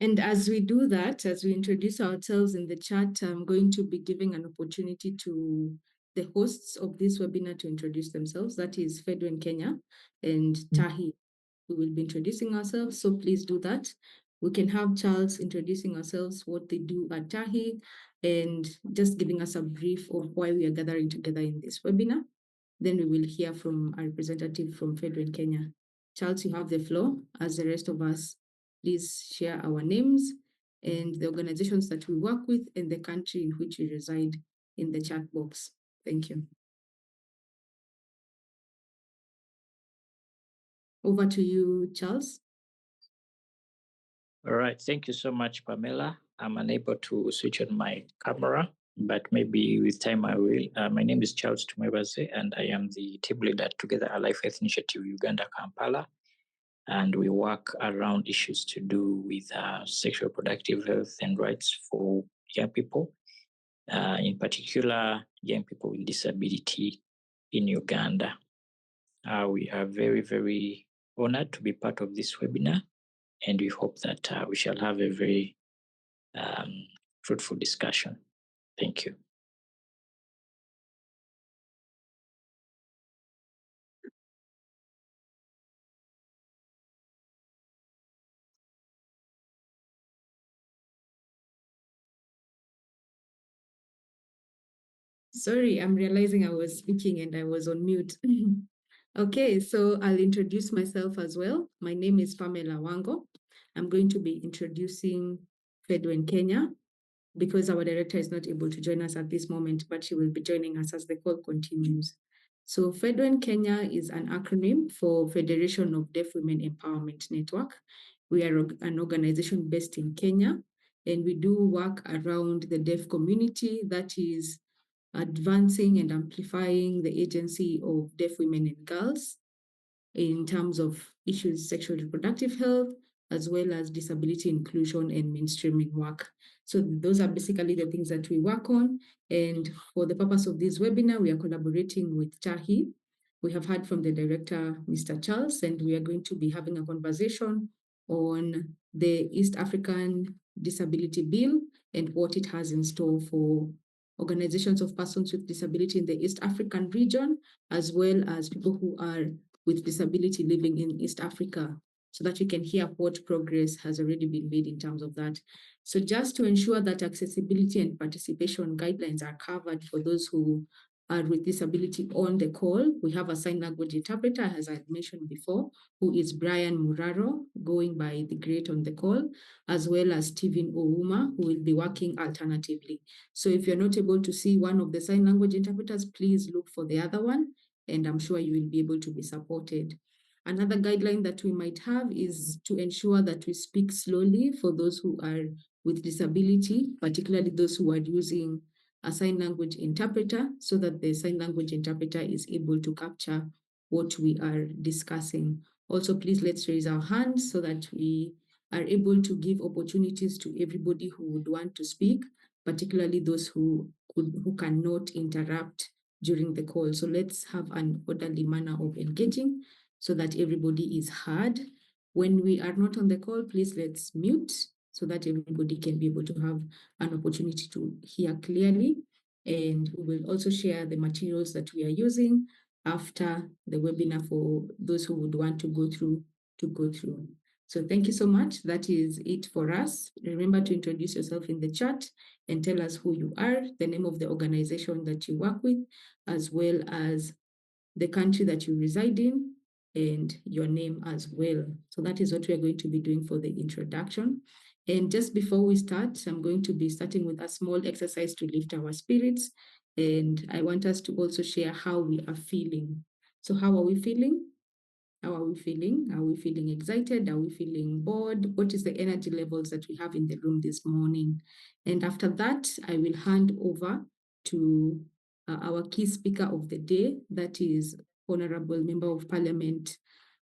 And as we do that, as we introduce ourselves in the chat, I'm going to be giving an opportunity to the hosts of this webinar to introduce themselves. That is Fedwin Kenya and Tahi. We will be introducing ourselves, so please do that. We can have Charles introducing ourselves, what they do at Tahi, and just giving us a brief of why we are gathering together in this webinar. Then we will hear from a representative from Fedwin Kenya. Charles, you have the floor. As the rest of us, please share our names and the organizations that we work with and the country in which we reside in the chat box. Thank you. Over to you, Charles. All right, thank you so much, Pamela. I'm unable to switch on my camera, but maybe with time I will. My name is Charles Tumwebaze, and I am the team leader at Together a Life Health Initiative Uganda, Kampala. And we work around issues to do with sexual reproductive health and rights for young people, in particular, young people with disability in Uganda. We are very, very honored to be part of this webinar, and we hope that we shall have a very fruitful discussion. Thank you. Sorry, I'm realizing I was speaking and I was on mute. Okay, so I'll introduce myself as well. My name is Pamela Wango. I'm going to be introducing Fedwin Kenya because our director is not able to join us at this moment, but she will be joining us as the call continues. So Fedwin Kenya is an acronym for Federation of Deaf Women Empowerment Network. We are an organization based in Kenya, and we do work around the deaf community, that is advancing and amplifying the agency of deaf women and girls in terms of issues sexual reproductive health, as well as disability inclusion and mainstreaming work. So those are basically the things that we work on. And for the purpose of this webinar, we are collaborating with Tahi. We have heard from the director, Mr. Charles, and we are going to be having a conversation on the East African Disability Bill and what it has in store for organizations of persons with disability in the East African region, as well as people who are with disability living in East Africa, so that we can hear what progress has already been made in terms of that. So just to ensure that accessibility and participation guidelines are covered for those who are with disability on the call, we have a sign language interpreter, as I mentioned before, who is Brian Muraro, going by the great on the call, as well as Stephen Ouma, who will be working alternatively. So if you're not able to see one of the sign language interpreters, please look for the other one, and I'm sure you will be able to be supported. Another guideline that we might have is to ensure that we speak slowly for those who are with disability, particularly those who are using a sign language interpreter, so that the sign language interpreter is able to capture what we are discussing. Also, please let's raise our hands so that we are able to give opportunities to everybody who would want to speak, particularly those who cannot interrupt during the call. So let's have an orderly manner of engaging so that everybody is heard. When we are not on the call, please let's mute so that everybody can be able to have an opportunity to hear clearly. And we will also share the materials that we are using after the webinar for those who would want to go through. So thank you so much. That is it for us. Remember to introduce yourself in the chat and tell us who you are, the name of the organization that you work with, as well as the country that you reside in, and your name as well. So that is what we are going to be doing for the introduction. And just before we start, I'm going to be starting with a small exercise to lift our spirits. And I want us to also share how we are feeling. So how are we feeling? How are we feeling? Are we feeling excited? Are we feeling bored? What is the energy levels that we have in the room this morning? And after that, I will hand over to our key speaker of the day, that is Honorable Member of Parliament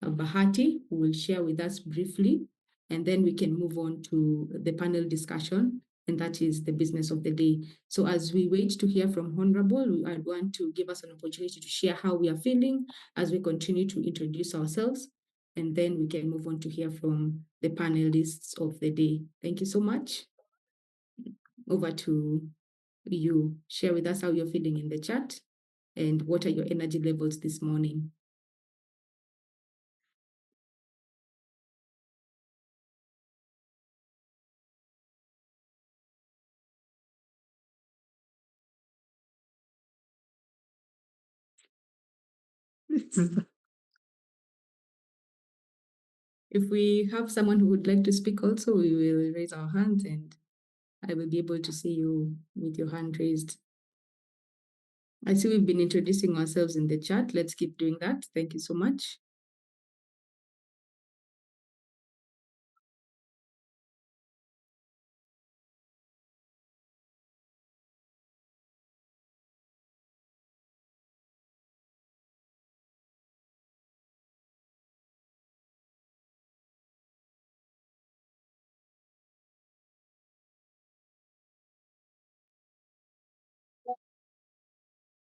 Bahati, who will share with us briefly, and then we can move on to the panel discussion, and that is the business of the day. So as we wait to hear from Honorable, I want to give us an opportunity to share how we are feeling as we continue to introduce ourselves. and then we can move on to hear from the panelists of the day. Thank you so much. Over to you. Share with us how you're feeling in the chat and what are your energy levels this morning. If we have someone who would like to speak also, we will raise our hands and I will be able to see you with your hand raised. I see we've been introducing ourselves in the chat. Let's keep doing that. Thank you so much.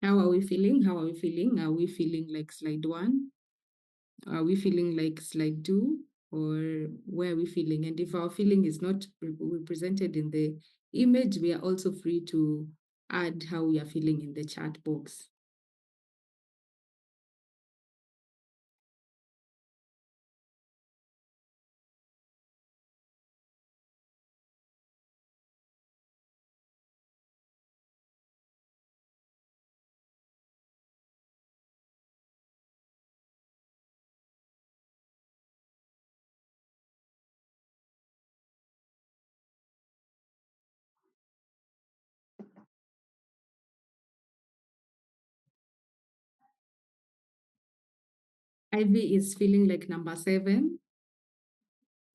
How are we feeling? How are we feeling? Are we feeling like slide 1? Are we feeling like slide 2? Or where are we feeling? And if our feeling is not represented in the image, we are also free to add how we are feeling in the chat box. Ivy is feeling like number 7.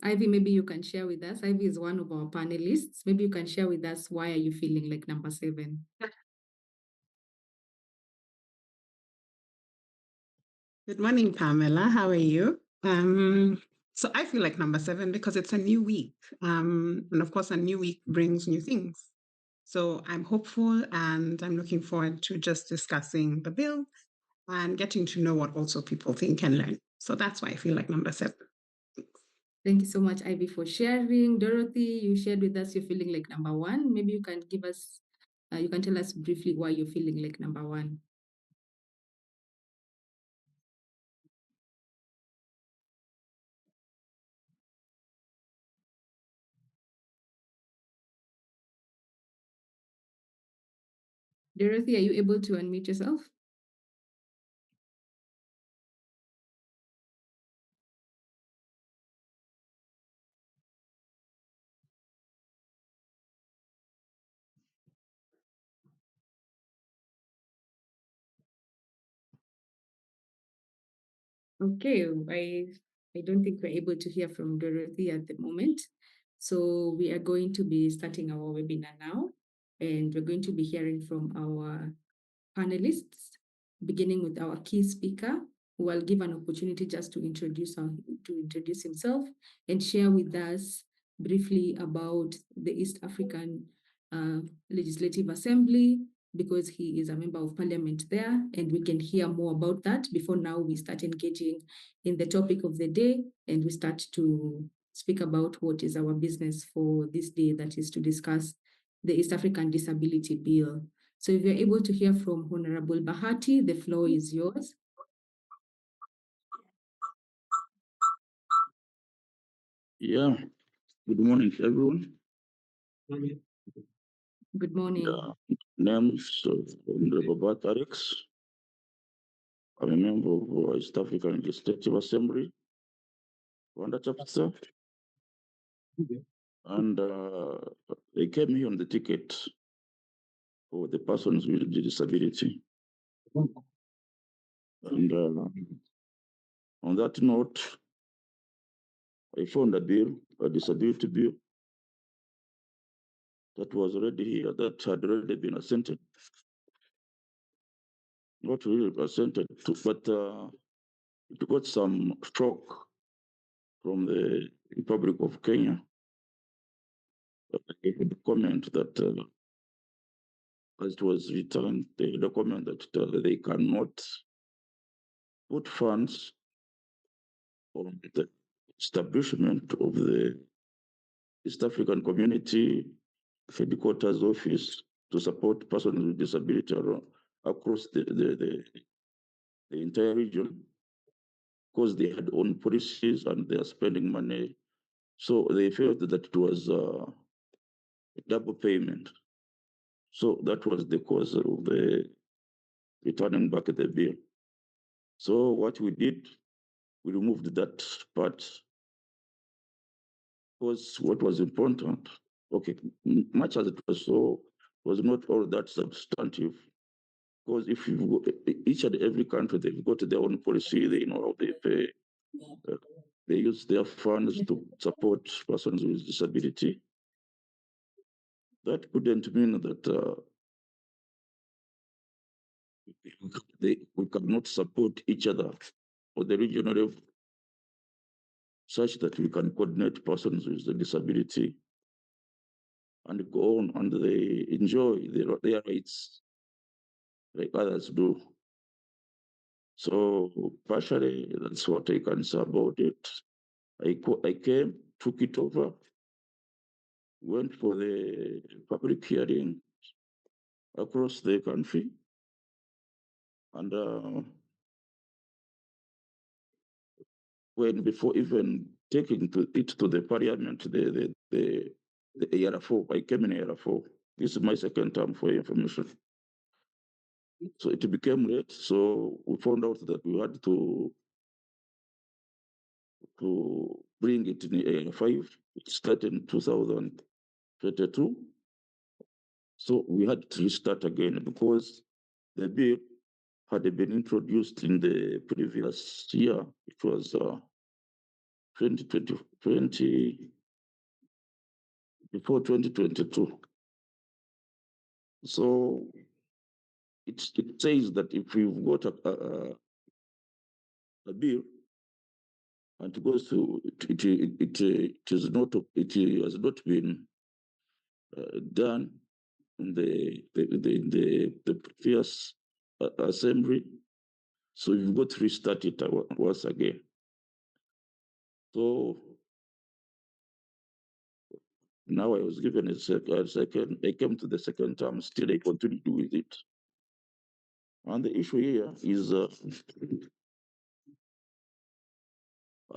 Ivy, maybe you can share with us. Ivy is one of our panelists. Maybe you can share with us why are you feeling like number 7? Good morning, Pamela. How are you? So I feel like number 7 because it's a new week. And of course, a new week brings new things. So I'm hopeful and I'm looking forward to just discussing the bill and getting to know what also people think and learn. So that's why I feel like number 7. Thank you so much, Ivy, for sharing. Dorothy, you shared with us you're feeling like number 1. Maybe you can give us, you can tell us briefly why you're feeling like number 1. Dorothy, are you able to unmute yourself? Okay, I don't think we're able to hear from Dorothy at the moment. So we are going to be starting our webinar now, and we're going to be hearing from our panelists, beginning with our key speaker, who will give an opportunity just to introduce himself and share with us briefly about the East African Legislative Assembly, because he is a member of parliament there, and we can hear more about that before now we start engaging in the topic of the day and we start to speak about what is our business for this day, that is to discuss the East African Disability Bill. So if you're able to hear from Honorable Bahati, the floor is yours. Yeah, good morning, everyone. Good morning. Name's Honorable Batarix. I'm a member of East African Legislative Assembly, Rwanda chapter. And they came here on the ticket for the persons with disability. And on that note, I found a bill, a disability bill, that was already here, that had already been assented. Not really assented to, but it got some shock from the Republic of Kenya. They could comment that as it was returned, the document that they cannot put funds on the establishment of the East African Community Headquarters Office to support persons with disability across the entire region, because they had own policies and they are spending money. So they felt that it was a double payment. So that was the cause of the returning back the bill. So what we did, we removed that part, because what was important, okay, much as it was so, was not all that substantive. Because if you go, each and every country, they've got their own policy, they know how they pay. They use their funds to support persons with disability. That couldn't mean that we cannot support each other or the regional level, such that we can coordinate persons with the disability and go on and they enjoy their rights like others do. So partially, that's what I can say about it. I came, took it over, went for the public hearing across the country, and when before even taking it to the parliament, the AR4, I came in AR4. This is my second term for information. So it became late. So we found out that we had to bring it in AR5. It started in 2022. So we had to restart again because the bill had been introduced in the previous year. It was 2020, before 2022. So it says that if you've got a bill and it goes to it has not been done in the previous assembly, so you've got to restart it once again. So now I was given a second, I came to the second term, still I continue with it. And the issue here is,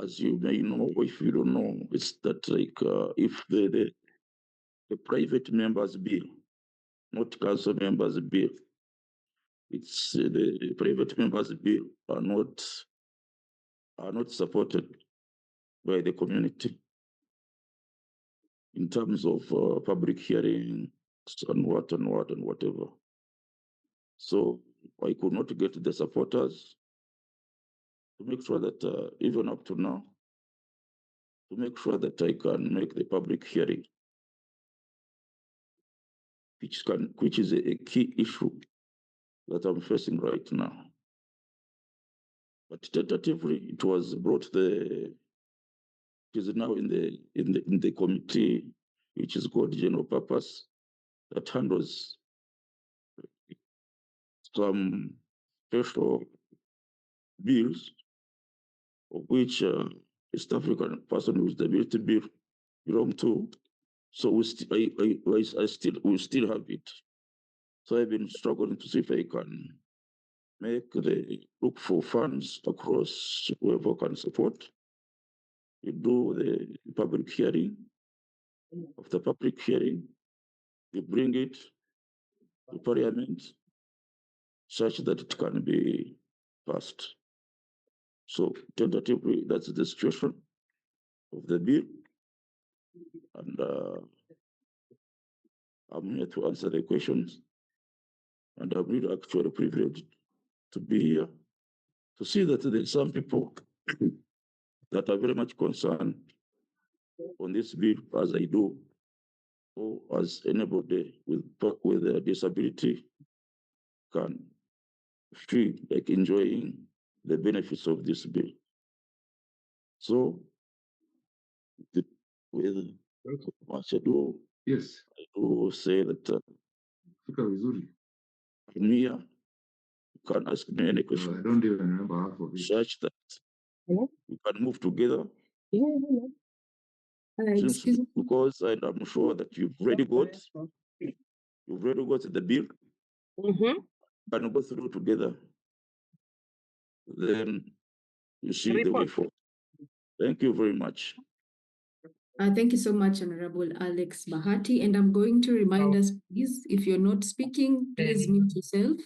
as you may know, if you don't know, it's that like if the private members bill, not council members bill, it's the private members bill are not supported by the community in terms of public hearings and whatever. So I could not get the supporters to make sure that even up to now, to make sure that I can make the public hearing, which is a key issue that I'm facing right now. But tentatively, it was brought it is now in the committee, which is called General Purpose, that handles some special bills, of which East African Person with Disability Bill belong to. So we still have it. So I've been struggling to see if I can look for funds across whoever can support. You do the public hearing. After public hearing, you bring it to Parliament such that it can be passed. So tentatively, that's the situation of the bill. And I'm here to answer the questions. And I'm really actually privileged to be here to see that there's some people that are very much concerned on this bill, as I do, or as anybody with a disability can feel like enjoying the benefits of this bill. So, with much ado, Yes, I do say that fika vizuri. I'm here. You can ask me any I question don't even remember half of it. such that we can move together. Since, Excuse me. because I'm sure that you've already got the bill. Can go through together. Then you see the way forward. Thank you very much. Thank you so much, Honorable Alex Bahati. And I'm going to remind us, please, if you're not speaking, please mute yourself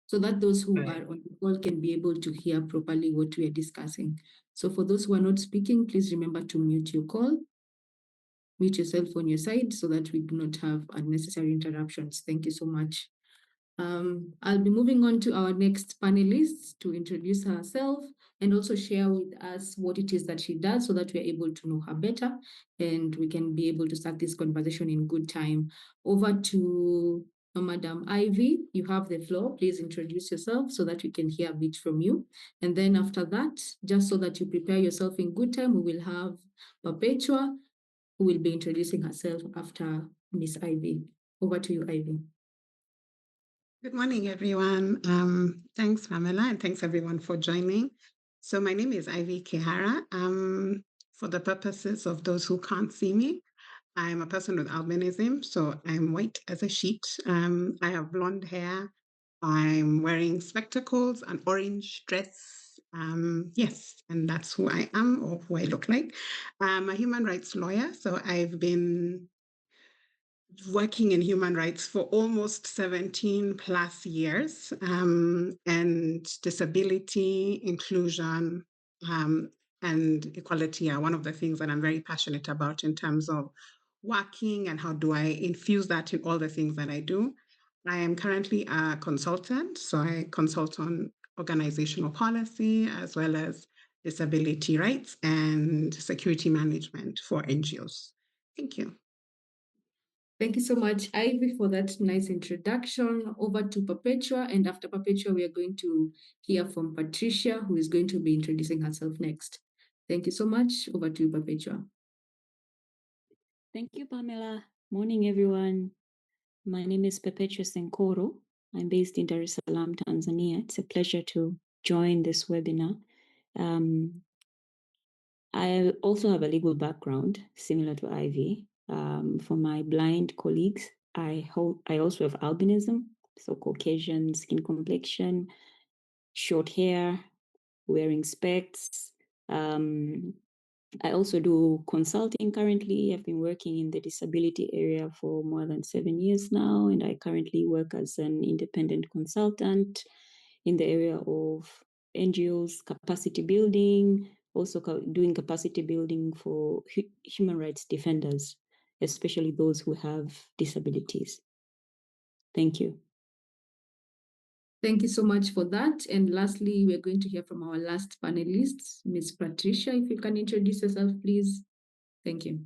so that those who are on the call can be able to hear properly what we are discussing. So for those who are not speaking, please remember to mute your call, mute yourself on your side so that we do not have unnecessary interruptions. Thank you so much. I'll be moving on to our next panelist to introduce herself and also share with us what it is that she does so that we're able to know her better and we can be able to start this conversation in good time. Over to Madam Ivy. You have the floor. Please introduce yourself so that we can hear a bit from you. And then after that, just so that you prepare yourself in good time, we will have Perpetua, who will be introducing herself after Miss Ivy. Over to you, Ivy. Good morning, everyone. Thanks, Pamela, and thanks everyone for joining. So my name is Ivy Kihara. For the purposes of those who can't see me, I'm a person with albinism, so I'm white as a sheet. I have blonde hair. I'm wearing spectacles, an orange dress. Yes, and that's who I am or who I look like. I'm a human rights lawyer, so I've been working in human rights for almost 17 plus years, and disability, inclusion, and equality are one of the things that I'm very passionate about in terms of working and how do I infuse that in all the things that I do. I am currently a consultant, so I consult on organizational policy as well as disability rights and security management for NGOs. Thank you. Thank you so much, Ivy, for that nice introduction. Over to Perpetua, and after Perpetua, we are going to hear from Patricia, who is going to be introducing herself next. Thank you so much. Over to you, Perpetua. Thank you, Pamela. Morning, everyone. My name is Perpetua Senkoro. I'm based in Dar es Salaam, Tanzania. It's a pleasure to join this webinar. I also have a legal background similar to Ivy. For my blind colleagues, I also have albinism, so Caucasian skin complexion, short hair, wearing specs. I also do consulting currently. I've been working in the disability area for more than 7 years now, and I currently work as an independent consultant in the area of NGOs, capacity building, also doing capacity building for human rights defenders, especially those who have disabilities. Thank you. Thank you so much for that. And lastly, we're going to hear from our last panelist, Ms. Patricia. If you can introduce yourself, please. Thank you.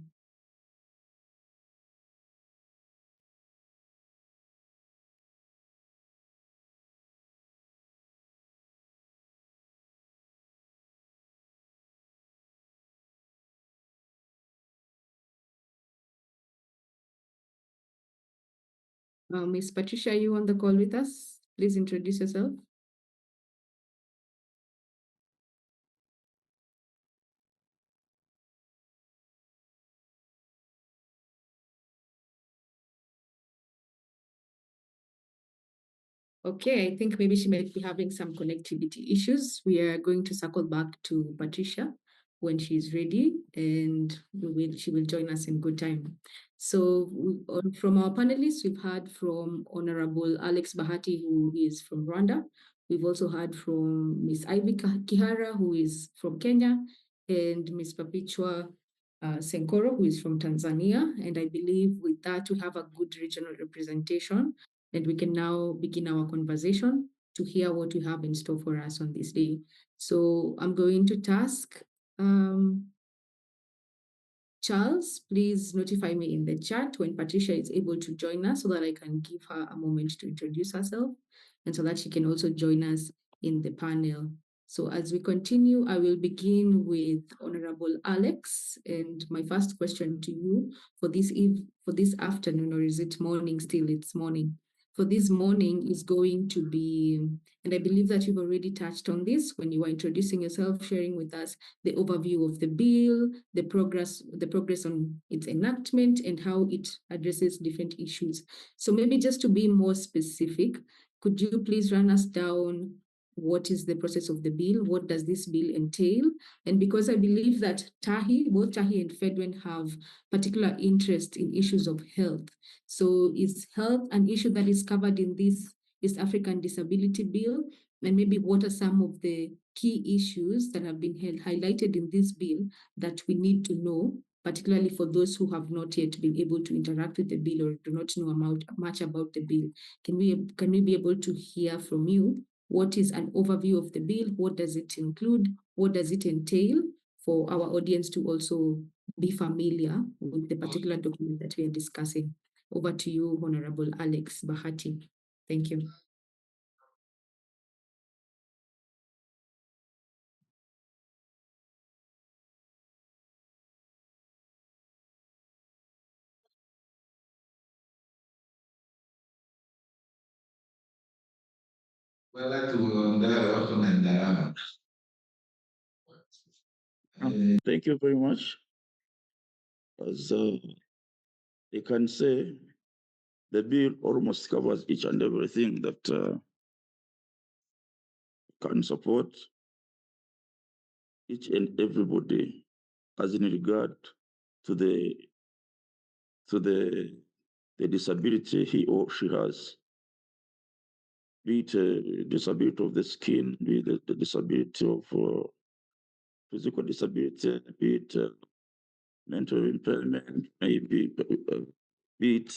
Ms. Patricia, are you on the call with us? Please introduce yourself. Okay, I think maybe she might be having some connectivity issues. We are going to circle back to Patricia when she's ready, and she will join us in good time. So from our panelists, we've heard from Honorable Alex Bahati, who is from Rwanda. We've also heard from Ms. Ivy Kihara, who is from Kenya, and Ms. Perpetua Senkoro, who is from Tanzania. And I believe with that, we have a good regional representation. And we can now begin our conversation to hear what we have in store for us on this day. So I'm going to task Charles, please notify me in the chat when Patricia is able to join us so that I can give her a moment to introduce herself and so that she can also join us in the panel. So as we continue, I will begin with Honorable Alex. And my first question to you for this afternoon, or is it morning still? It's morning. for this morning is going to be, and I believe that you've already touched on this when you were introducing yourself, sharing with us the overview of the bill, the progress on its enactment, and how it addresses different issues. So maybe just to be more specific, could you please run us down what is the process of the bill? What does this bill entail? And because I believe that both Tahi and Fedwen have particular interest in issues of health. So is health an issue that is covered in this East African Disability Bill? And maybe what are some of the key issues that have been highlighted in this bill that we need to know, particularly for those who have not yet been able to interact with the bill or do not know much about the bill? Can we be able to hear from you? What is an overview of the bill? What does it include? What does it entail for our audience to also be familiar with the particular document that we are discussing? Over to you, Honorable Alex Bahati. Thank you. Thank you very much. As you can say, the bill almost covers each and everything that can support each and everybody as in regard to the disability he or she has, be it a disability of the skin, be it the disability of physical disability, be it mental impairment, maybe be it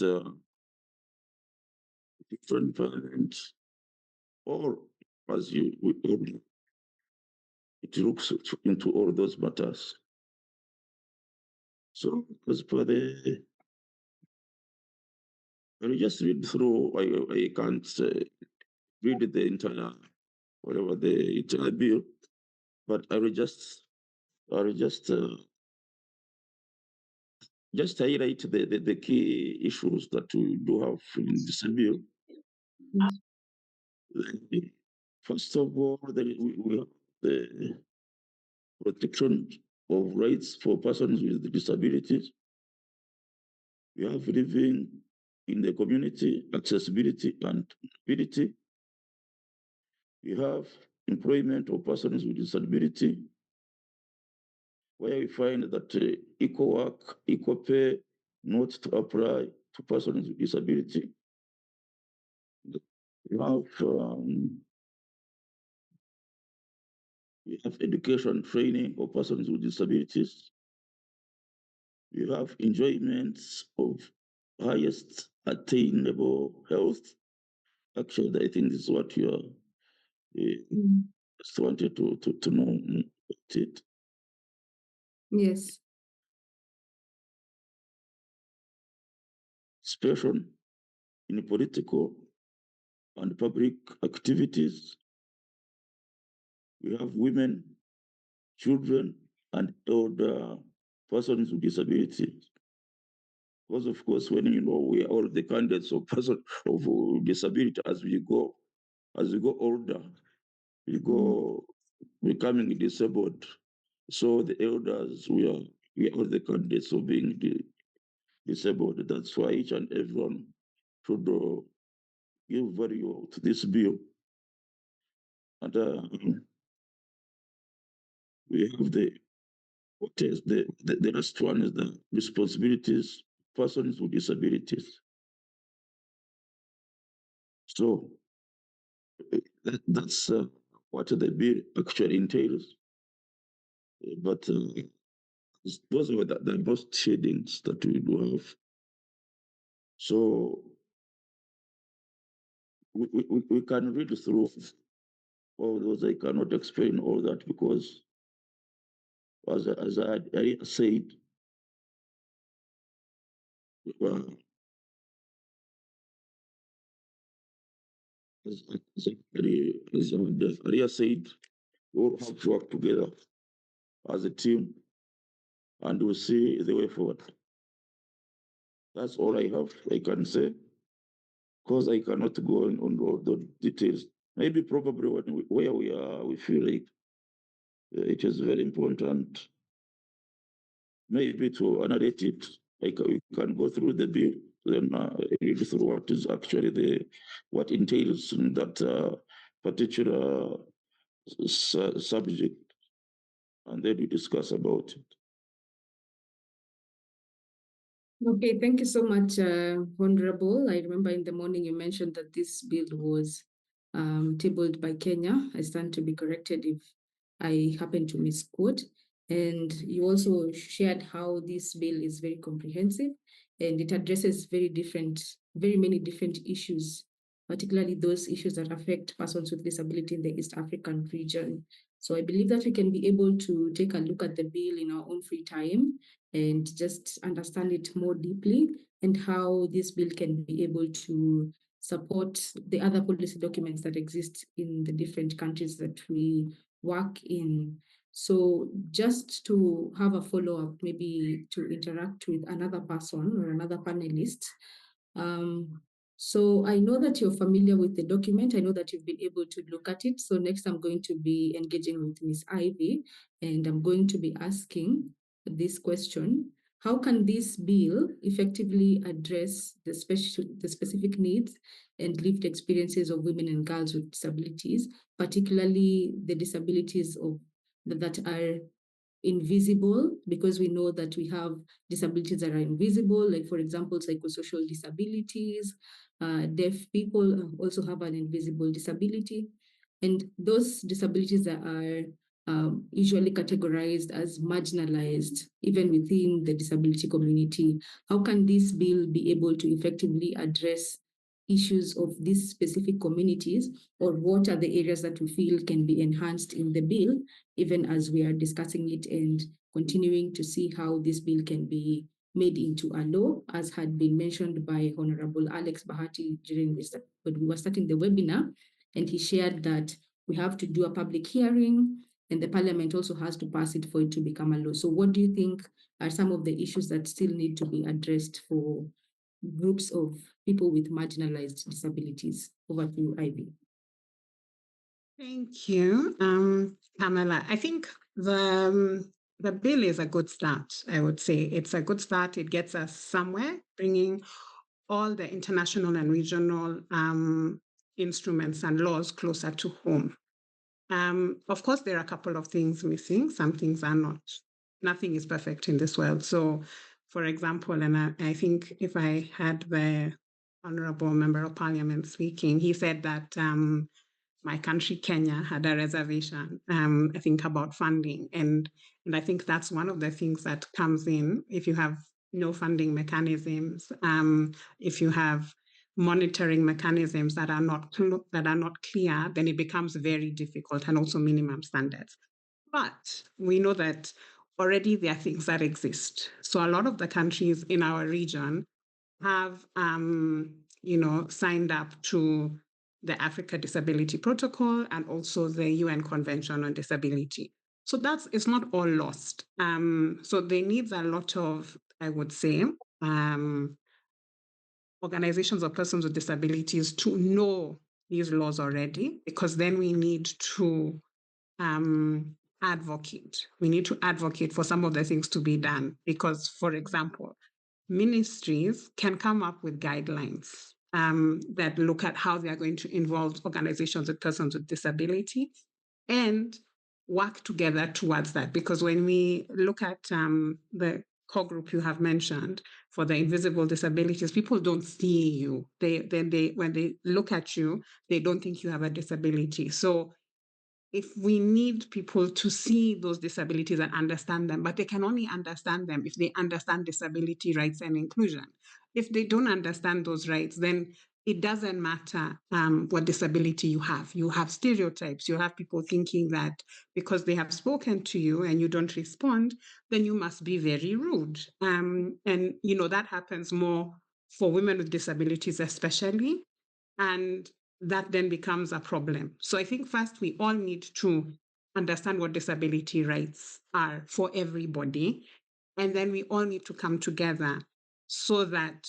different impairment, or as it looks into all those matters. So as per I will just read through. I can't read the entire whatever the entire bill, but I will just highlight the key issues that we do have in this bill. First of all, we have the protection of rights for persons with disabilities. We have living in the community, accessibility and ability. We have employment of persons with disability, where we find that equal work, equal pay, not to apply to persons with disability. We have education training of persons with disabilities. We have enjoyment of highest attainable health. Actually, I think this is what you are just wanted to know about it. Yes. Expression in political and public activities. We have women, children, and older persons with disabilities. Because of course, when we are all the candidates of person of disability as we go older, we go becoming disabled. So the elders, we are all the candidates of being disabled. That's why each and everyone should give value to this bill. And we have the last one is the responsibilities persons with disabilities. So that's what the bill actually entails. But those are the most shadings that we do have. So we can read through all those. I cannot explain all that because, as I said, as Ria said, we all have to work together as a team, and we'll see the way forward. That's all I can say. because I cannot go on all the details. Maybe probably where we are, we feel like it is very important maybe to analyze it. Like we can go through the bill, then read through what is actually what entails in that particular subject, and then we discuss about it. Okay, thank you so much, Honorable. I remember in the morning you mentioned that this bill was tabled by Kenya. I stand to be corrected if I happen to misquote. And you also shared how this bill is very comprehensive and it addresses very many different issues, particularly those issues that affect persons with disability in the East African region. So I believe that we can be able to take a look at the bill in our own free time and just understand it more deeply and how this bill can be able to support the other policy documents that exist in the different countries that we work in. So just to have a follow-up, maybe to interact with another person or another panelist. So I know that you're familiar with the document. I know that you've been able to look at it. So next I'm going to be engaging with Ms. Ivy and I'm going to be asking this question: how can this bill effectively address the specific needs and lived experiences of women and girls with disabilities, particularly the disabilities that are invisible, because we know that we have disabilities that are invisible, like for example, psychosocial disabilities, deaf people also have an invisible disability. And those disabilities that are usually categorized as marginalized, even within the disability community. How can this bill be able to effectively address issues of these specific communities, or what are the areas that we feel can be enhanced in the bill, even as we are discussing it and continuing to see how this bill can be made into a law, as had been mentioned by Honorable Alex Bahati when we were starting the webinar, and he shared that we have to do a public hearing and the parliament also has to pass it for it to become a law. So what do you think are some of the issues that still need to be addressed for groups of people with marginalized disabilities? Over to you, Ivy. Thank you, Pamela. I think the bill is a good start. I would say it's a good start. It gets us somewhere, bringing all the international and regional instruments and laws closer to home. Of course, there are a couple of things missing. Some things are not. Nothing is perfect in this world. So, for example, and I think if I had the Honorable Member of Parliament speaking, he said that my country, Kenya, had a reservation, I think, about funding. And I think that's one of the things that comes in if you have no funding mechanisms, if you have monitoring mechanisms that are not clear, then it becomes very difficult, and also minimum standards. But we know that already there are things that exist. So a lot of the countries in our region have, signed up to the Africa Disability Protocol and also the UN Convention on Disability. So it's not all lost. So there needs a lot of, I would say, organizations of persons with disabilities to know these laws already, because then we need to advocate. We need to advocate for some of the things to be done, because, for example, ministries can come up with guidelines that look at how they are going to involve organizations of persons with disability and work together towards that. Because when we look at the core group you have mentioned for the invisible disabilities, people don't see you. When they look at you, they don't think you have a disability. So if we need people to see those disabilities and understand them, but they can only understand them if they understand disability rights and inclusion. If they don't understand those rights, then it doesn't matter what disability you have. You have stereotypes. You have people thinking that because they have spoken to you and you don't respond, then you must be very rude. And, that happens more for women with disabilities especially. And that then becomes a problem. So I think first we all need to understand what disability rights are for everybody. And then we all need to come together so that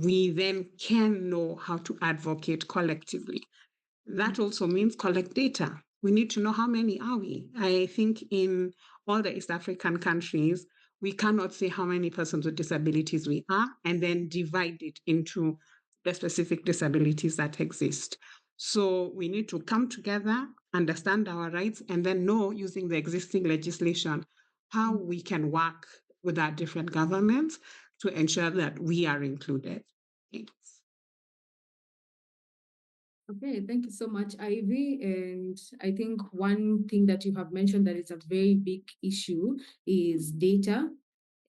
we then can know how to advocate collectively. That also means collect data. We need to know how many are we. I think in all the East African countries, we cannot say how many persons with disabilities we are and then divide it into the specific disabilities that exist. So we need to come together, understand our rights, and then know, using the existing legislation, how we can work with our different governments to ensure that we are included. Thanks. Okay, thank you so much, Ivy. And I think one thing that you have mentioned that is a very big issue is data.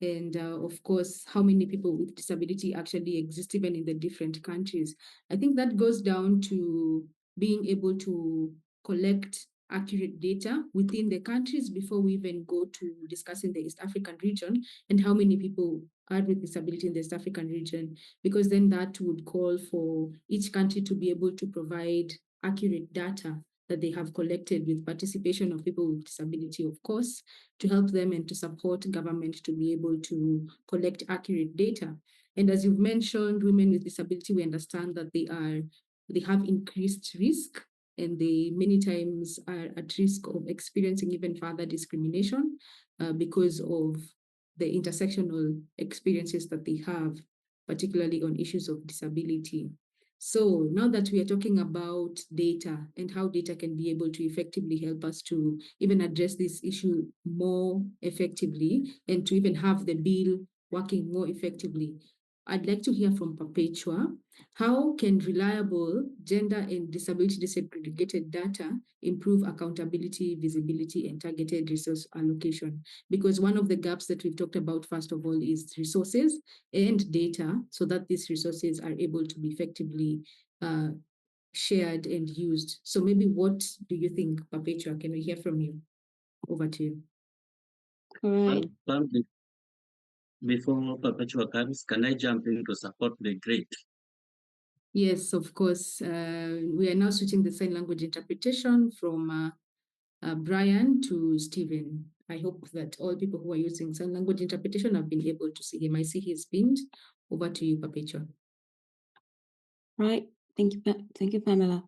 And of course, how many people with disability actually exist even in the different countries. I think that goes down to being able to collect accurate data within the countries before we even go to discussing the East African region and how many people are with disability in the East African region, because then that would call for each country to be able to provide accurate data that they have collected with participation of people with disability, of course, to help them and to support government to be able to collect accurate data. And as you've mentioned, women with disability, we understand that they have increased risk, and they many times are at risk of experiencing even further discrimination because of the intersectional experiences that they have, particularly on issues of disability. So now that we are talking about data and how data can be able to effectively help us to even address this issue more effectively and to even have the bill working more effectively, I'd like to hear from Perpetua. How can reliable gender and disability disaggregated data improve accountability, visibility, and targeted resource allocation? Because one of the gaps that we've talked about, first of all, is resources and data, so that these resources are able to be effectively shared and used. So maybe what do you think, Perpetua? Can we hear from you? Over to you. All right. Before Perpetua comes, can I jump in to support the great? Yes, of course. We are now switching the sign language interpretation from Brian to Stephen. I hope that all people who are using sign language interpretation have been able to see him. I see he's pinned. Over to you, Perpetua. Right. Thank you, Pamela.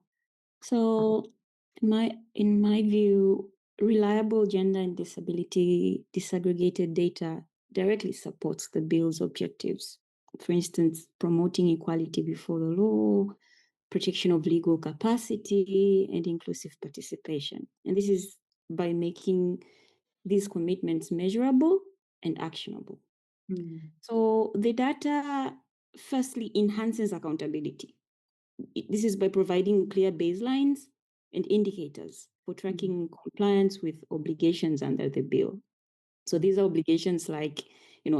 So in my view, reliable gender and disability disaggregated data directly supports the bill's objectives. For instance, promoting equality before the law, protection of legal capacity, and inclusive participation. And this is by making these commitments measurable and actionable. So the data firstly enhances accountability. This is by providing clear baselines and indicators for tracking compliance with obligations under the bill. So these are obligations like,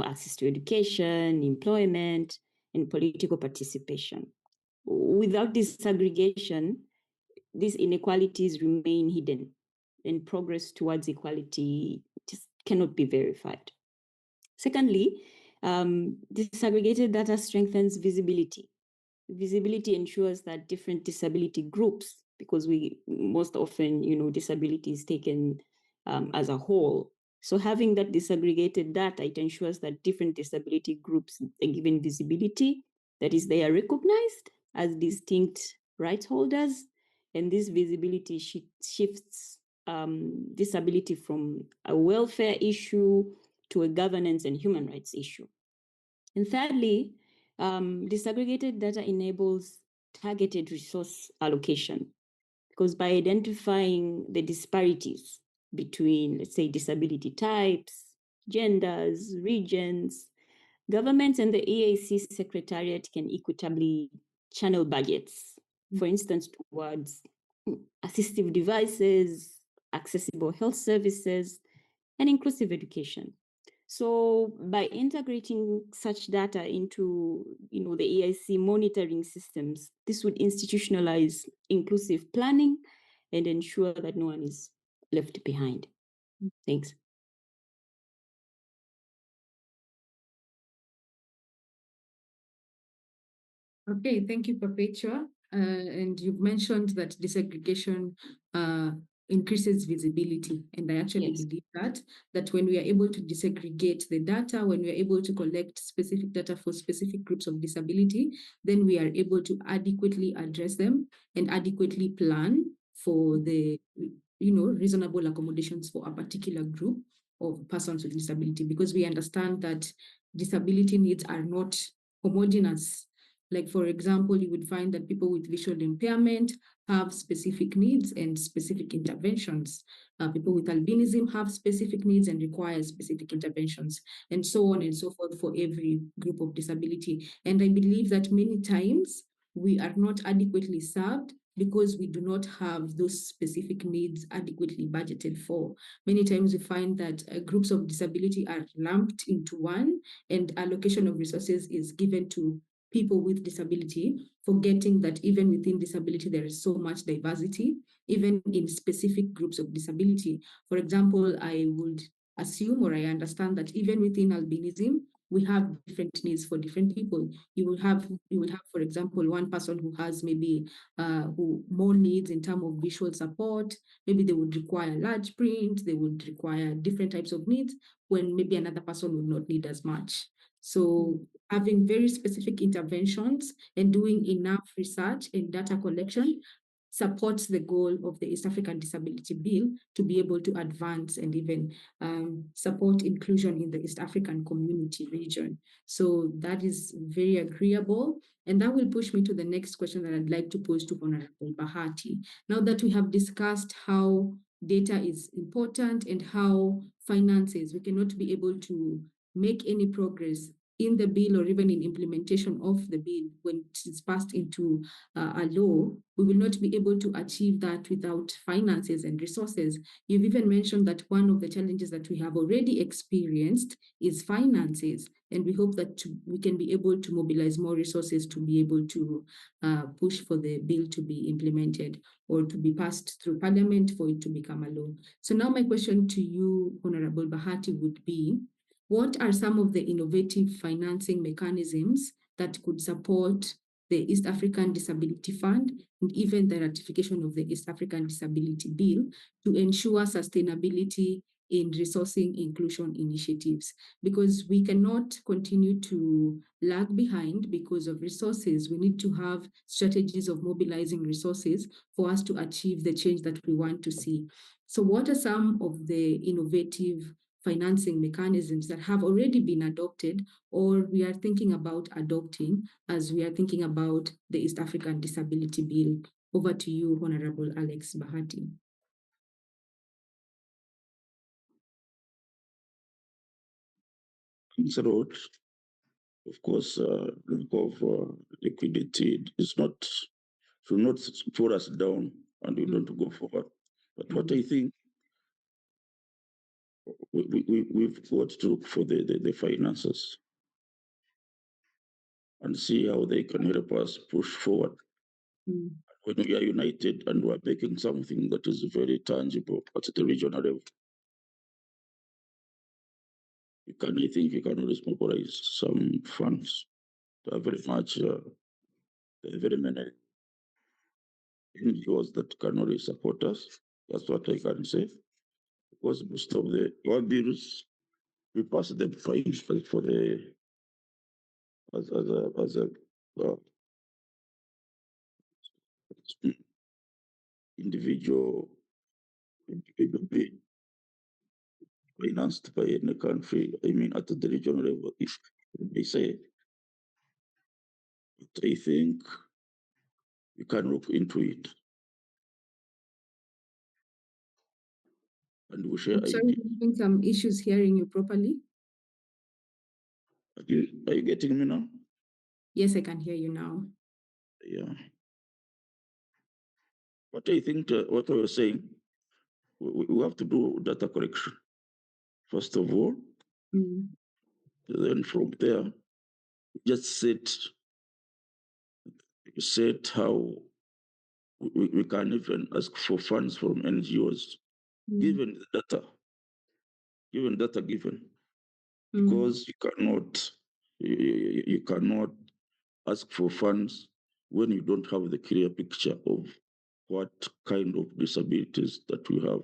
access to education, employment, and political participation. Without this segregation, these inequalities remain hidden, and progress towards equality just cannot be verified. Secondly, disaggregated data strengthens visibility. Visibility ensures that different disability groups, because we most often, disability is taken as a whole. So having that disaggregated data, it ensures that different disability groups are given visibility, that is, they are recognized as distinct rights holders, and this visibility shifts disability from a welfare issue to a governance and human rights issue. And thirdly, disaggregated data enables targeted resource allocation, because by identifying the disparities between, let's say, disability types, genders, regions, governments and the EAC Secretariat can equitably channel budgets, for instance, towards assistive devices, accessible health services, and inclusive education. So by integrating such data into, the EIC monitoring systems, this would institutionalize inclusive planning and ensure that no one is left behind. Thanks. Okay, thank you, Perpetua. And you've mentioned that disaggregation increases visibility. And I actually Yes. believe that when we are able to disaggregate the data, when we are able to collect specific data for specific groups of disability, then we are able to adequately address them and adequately plan for the reasonable accommodations for a particular group of persons with disability, because we understand that disability needs are not homogeneous. Like, for example, you would find that people with visual impairment have specific needs and specific interventions. People with albinism have specific needs and require specific interventions, and so on and so forth for every group of disability. And I believe that many times we are not adequately served because we do not have those specific needs adequately budgeted for. Many times we find that groups of disability are lumped into one, and allocation of resources is given to people with disability, forgetting that even within disability, there is so much diversity, even in specific groups of disability. For example, I would assume, or I understand, that even within albinism, we have different needs for different people. You will have, for example, one person who has maybe who more needs in terms of visual support. Maybe they would require large print, they would require different types of needs, when maybe another person would not need as much. So having very specific interventions and doing enough research and data collection supports the goal of the East African Disability Bill to be able to advance and even support inclusion in the East African community region. So that is very agreeable. And that will push me to the next question that I'd like to pose to Honorable Bahati. Now that we have discussed how data is important and how finances, we cannot be able to make any progress in the bill or even in implementation of the bill when it is passed into a law, we will not be able to achieve that without finances and resources. You've even mentioned that one of the challenges that we have already experienced is finances, and we hope that we can be able to mobilize more resources to be able to push for the bill to be implemented or to be passed through Parliament for it to become a law. So now my question to you, Honorable Bahati, would be, what are some of the innovative financing mechanisms that could support the East African Disability Fund and even the ratification of the East African Disability Bill to ensure sustainability in resourcing inclusion initiatives? Because we cannot continue to lag behind because of resources. We need to have strategies of mobilizing resources for us to achieve the change that we want to see. So what are some of the innovative financing mechanisms that have already been adopted or we are thinking about adopting as we are thinking about the East African Disability Bill? Over to you, Honorable Alex Bahati. Road, of course, lack of liquidity is not, should not pull us down and we don't go forward. But what I think we've got to look for the finances and see how they can help us push forward. When we are united and we're making something that is very tangible at the regional level, I think you can always mobilize some funds. There are very many NGOs that can always support us. That's what I can say. Because most of our bills, we pass them for the as a individual bill financed by any country. I mean, at the regional level, if they say, but I think we can look into it. And we share ideas. Sorry, I'm having some issues hearing you properly. Are you getting me now? Yes, I can hear you now. Yeah. But I think what I was saying, we have to do data collection, first of all. Then from there, just set how we can even ask for funds from NGOs, given the data, because you cannot ask for funds when you don't have the clear picture of what kind of disabilities that we have,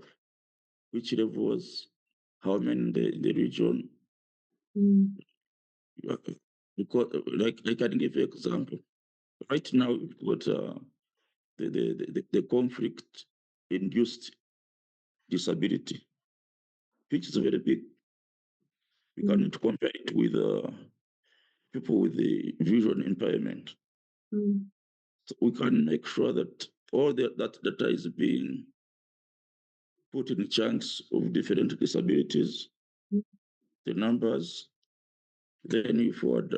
which levels, how many in the region. Because, like, I can give you an example. Right now, we've got the conflict-induced disability, which is very big. We cannot compare it with people with the vision impairment. So we can make sure that all that data is being put in chunks of different disabilities, the numbers, then we forward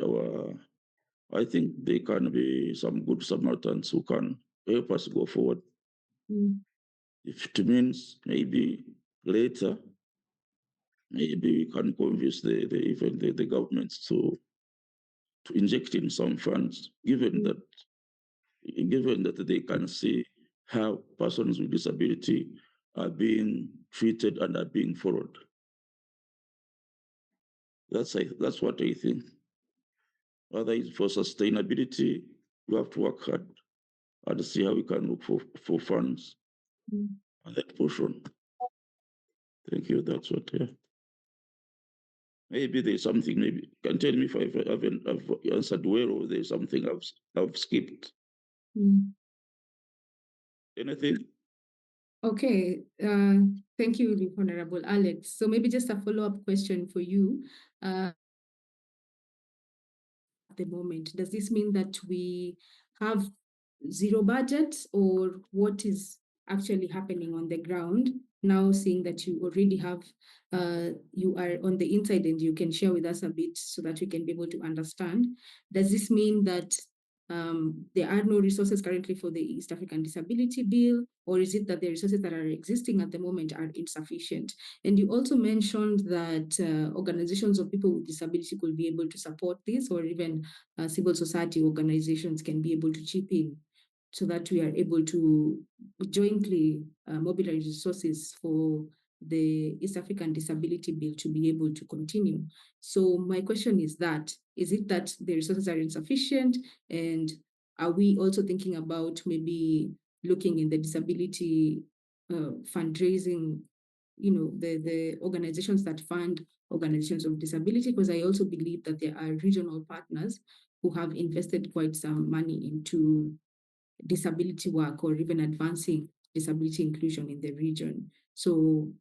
I think there can be some good Samaritans who can help us go forward. If it means maybe later, maybe we can convince even the governments to inject in some funds, given that they can see how persons with disability are being treated and are being followed. That's what I think. Otherwise, for sustainability, we have to work hard and see how we can look for funds on that portion. Thank you. That's what. Yeah. Maybe there's something. Maybe you can tell me if I've answered well, or there's something I've skipped. Anything? Okay, thank you, Honorable Alex. So maybe just a follow-up question for you. At the moment, does this mean that we have zero budget, or what is actually happening on the ground now, seeing that you already have, you are on the inside and you can share with us a bit so that we can be able to understand? Does this mean that there are no resources currently for the East African Disability Bill, or is it that the resources that are existing at the moment are insufficient? And you also mentioned that organizations of people with disability could be able to support this, or even civil society organizations can be able to chip in, so that we are able to jointly mobilize resources for the East African Disability Bill to be able to continue. So my question is that, is it that the resources are insufficient, and are we also thinking about maybe looking in the disability fundraising, the organizations that fund organizations of disability? Because I also believe that there are regional partners who have invested quite some money into disability work, or even advancing disability inclusion in the region. So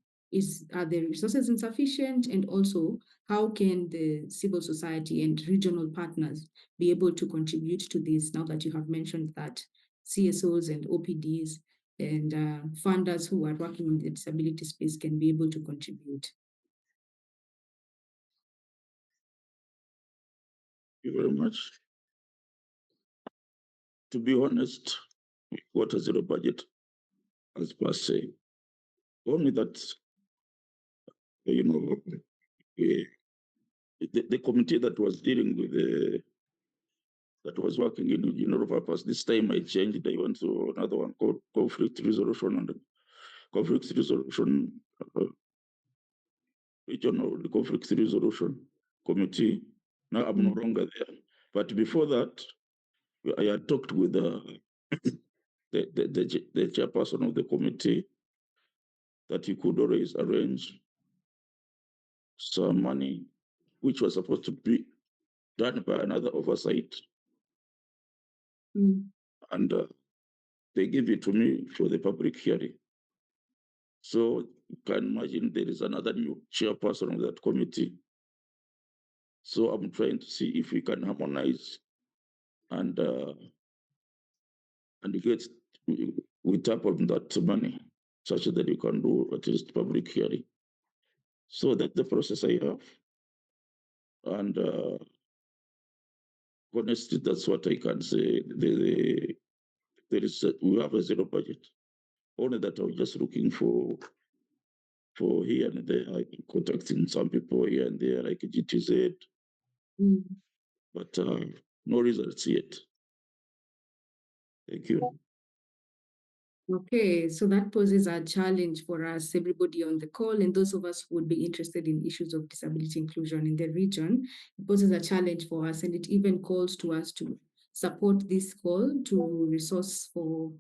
are the resources insufficient? And also, how can the civil society and regional partners be able to contribute to this, now that you have mentioned that CSOs and OPDs and funders who are working in the disability space can be able to contribute? Thank you very much. To be honest, what a zero budget as per se. Only that, the committee that was dealing with that was working in general purpose, this time I changed. I went to another one called conflict resolution regional conflict resolution committee. Now I'm no longer there. But before that, I had talked with the chairperson of the committee that he could always arrange some money, which was supposed to be done by another oversight. And they gave it to me for the public hearing. So you can imagine there is another new chairperson of that committee. So I'm trying to see if we can harmonize and get, we tap on that money such that you can do at least public hearing. So that's the process I have. And honestly, that's what I can say. We have a zero budget. Only that I'm just looking for here and there, like contacting some people here and there, like GTZ, but no results yet. Thank you. Okay, so that poses a challenge for us, everybody on the call, and those of us who would be interested in issues of disability inclusion in the region. It poses a challenge for us, and it even calls to us to support this call to resource for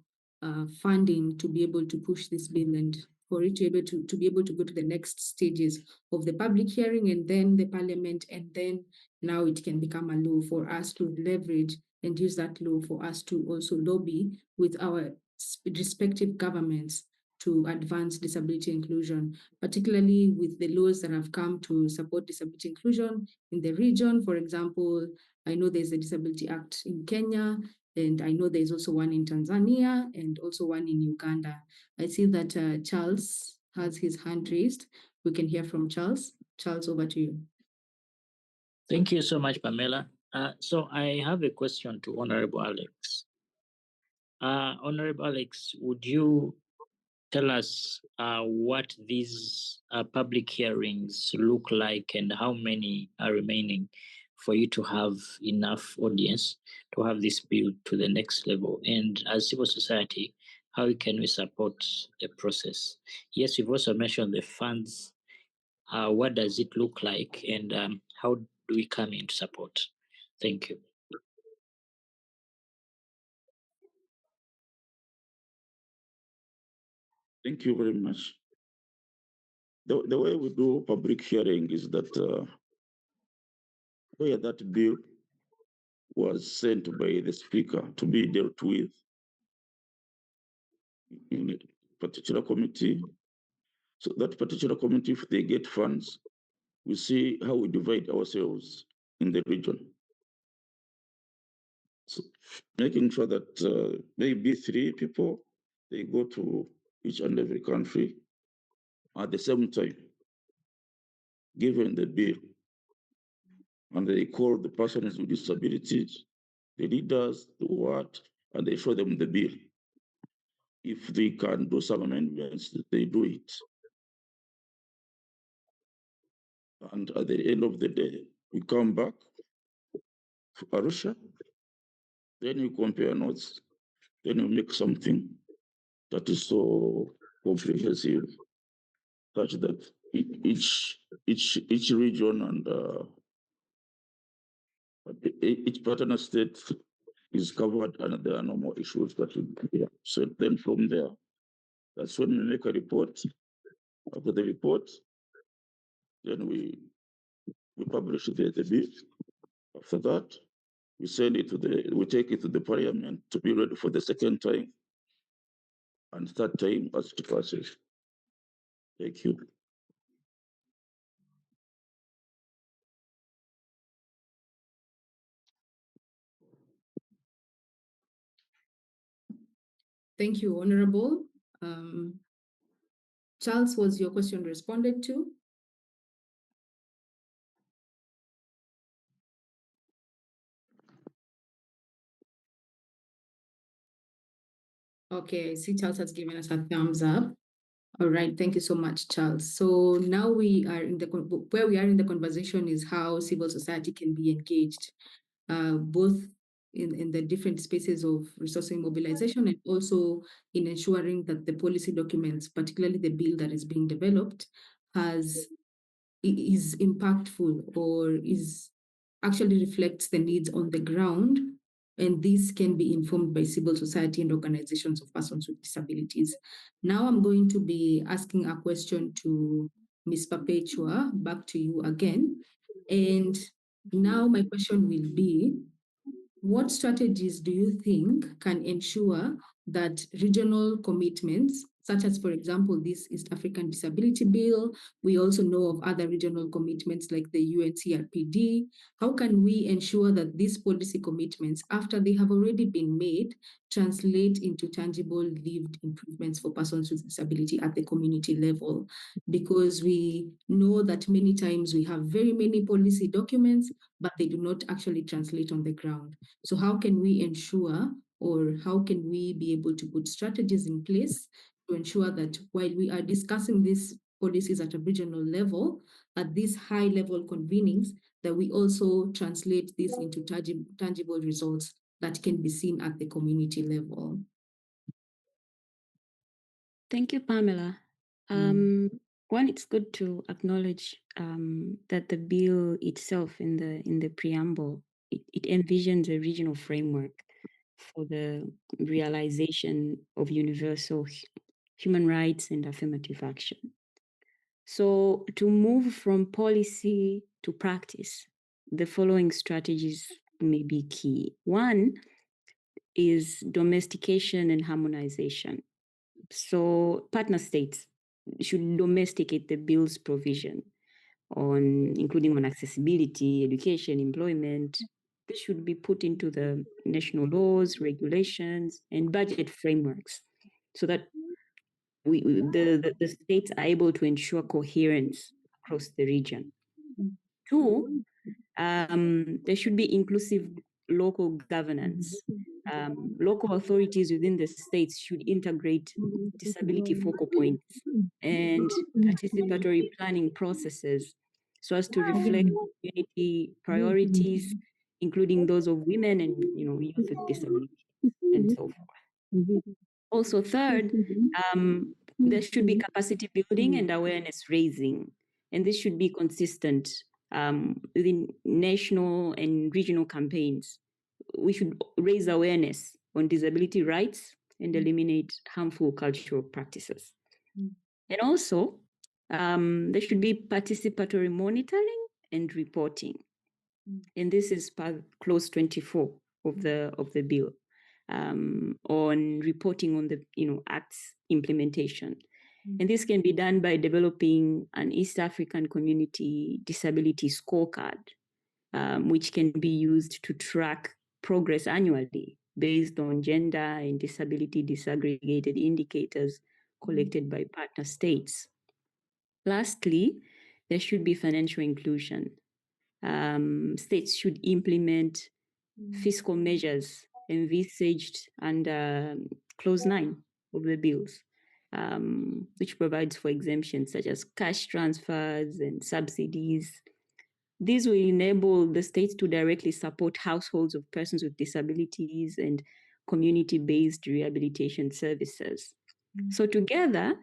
funding to be able to push this bill and for it to be able to go to the next stages of the public hearing and then the parliament, and then now it can become a law for us to leverage and use that law for us to also lobby with our respective governments to advance disability inclusion, particularly with the laws that have come to support disability inclusion in the region. For example, I know there's a Disability Act in Kenya, and I know there's also one in Tanzania and also one in Uganda. I see that Charles has his hand raised. We can hear from Charles. Charles, over to you. Thank you so much, Pamela. So I have a question to Honorable Alex. Honorable Alex, would you tell us what these public hearings look like and how many are remaining for you to have enough audience to have this bill to the next level? And as civil society, how can we support the process? Yes, you've also mentioned the funds. What does it look like, and how do we come in to support? Thank you. Thank you very much. The way we do public hearing is that where that bill was sent by the speaker to be dealt with in a particular committee. So that particular committee, if they get funds, we see how we divide ourselves in the region. So making sure that maybe 3 people, they go to each and every country at the same time, given the bill, and they call the persons with disabilities, the leaders, the what, and they show them the bill. If they can do some amendments, they do it. And at the end of the day, we come back to Arusha, then you compare notes, then you make something that is so comprehensive, such that each region and each partner state is covered, and there are no more issues that will be here. So then from there, that's when we make a report. After the report, then we publish the bill. After that, we send it we take it to the parliament to be ready for the second time, and third time as it passes. Thank you. Thank you, Honorable. Charles, was your question responded to? Okay, I see Charles has given us a thumbs up. All right, thank you so much, Charles. So now we are in where we are in the conversation is how civil society can be engaged, both in the different spaces of resourcing mobilization and also in ensuring that the policy documents, particularly the bill that is being developed, is impactful or actually reflects the needs on the ground. And this can be informed by civil society and organizations of persons with disabilities. Now I'm going to be asking a question to Ms. Perpetua, back to you again. And now my question will be, what strategies do you think can ensure that regional commitments, such as, for example, this East African Disability Bill, we also know of other regional commitments like the UNCRPD, how can we ensure that these policy commitments, after they have already been made, translate into tangible lived improvements for persons with disability at the community level? Because we know that many times we have very many policy documents, but they do not actually translate on the ground. So how can we ensure, or how can we be able to put strategies in place to ensure that while we are discussing these policies at a regional level, at these high level convenings, that we also translate this into tangible results that can be seen at the community level? Thank you, Pamela. One, it's good to acknowledge that the bill itself in the preamble, it envisions a regional framework for the realization of universal human rights and affirmative action. So to move from policy to practice, the following strategies may be key. One is domestication and harmonization. So partner states should domesticate the bill's provision including on accessibility, education, employment. This should be put into the national laws, regulations, and budget frameworks so that the states are able to ensure coherence across the region. Two, there should be inclusive local governance. Local authorities within the states should integrate disability focal points and participatory planning processes so as to reflect community priorities, including those of women and youth with disabilities and so forth. Also, third, there should be capacity building and awareness raising, and this should be consistent within national and regional campaigns. We should raise awareness on disability rights and eliminate harmful cultural practices. And also, there should be participatory monitoring and reporting. And this is clause 24 of the bill on reporting on the act's implementation. And this can be done by developing an East African Community Disability Scorecard, which can be used to track progress annually based on gender and disability disaggregated indicators collected by partner states. Lastly, there should be financial inclusion. States should implement fiscal measures envisaged under clause 9 of the bills, which provides for exemptions such as cash transfers and subsidies. These will enable the states to directly support households of persons with disabilities and community-based rehabilitation services. So together,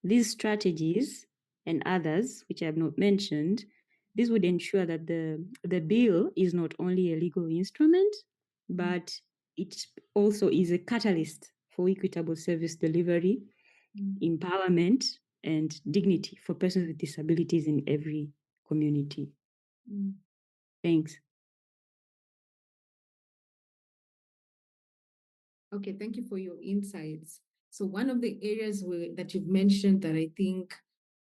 these strategies and others, which I have not mentioned, this would ensure that the bill is not only a legal instrument, but it also is a catalyst for equitable service delivery, empowerment, and dignity for persons with disabilities in every community. Thanks. Okay, thank you for your insights. So one of the areas that you've mentioned that I think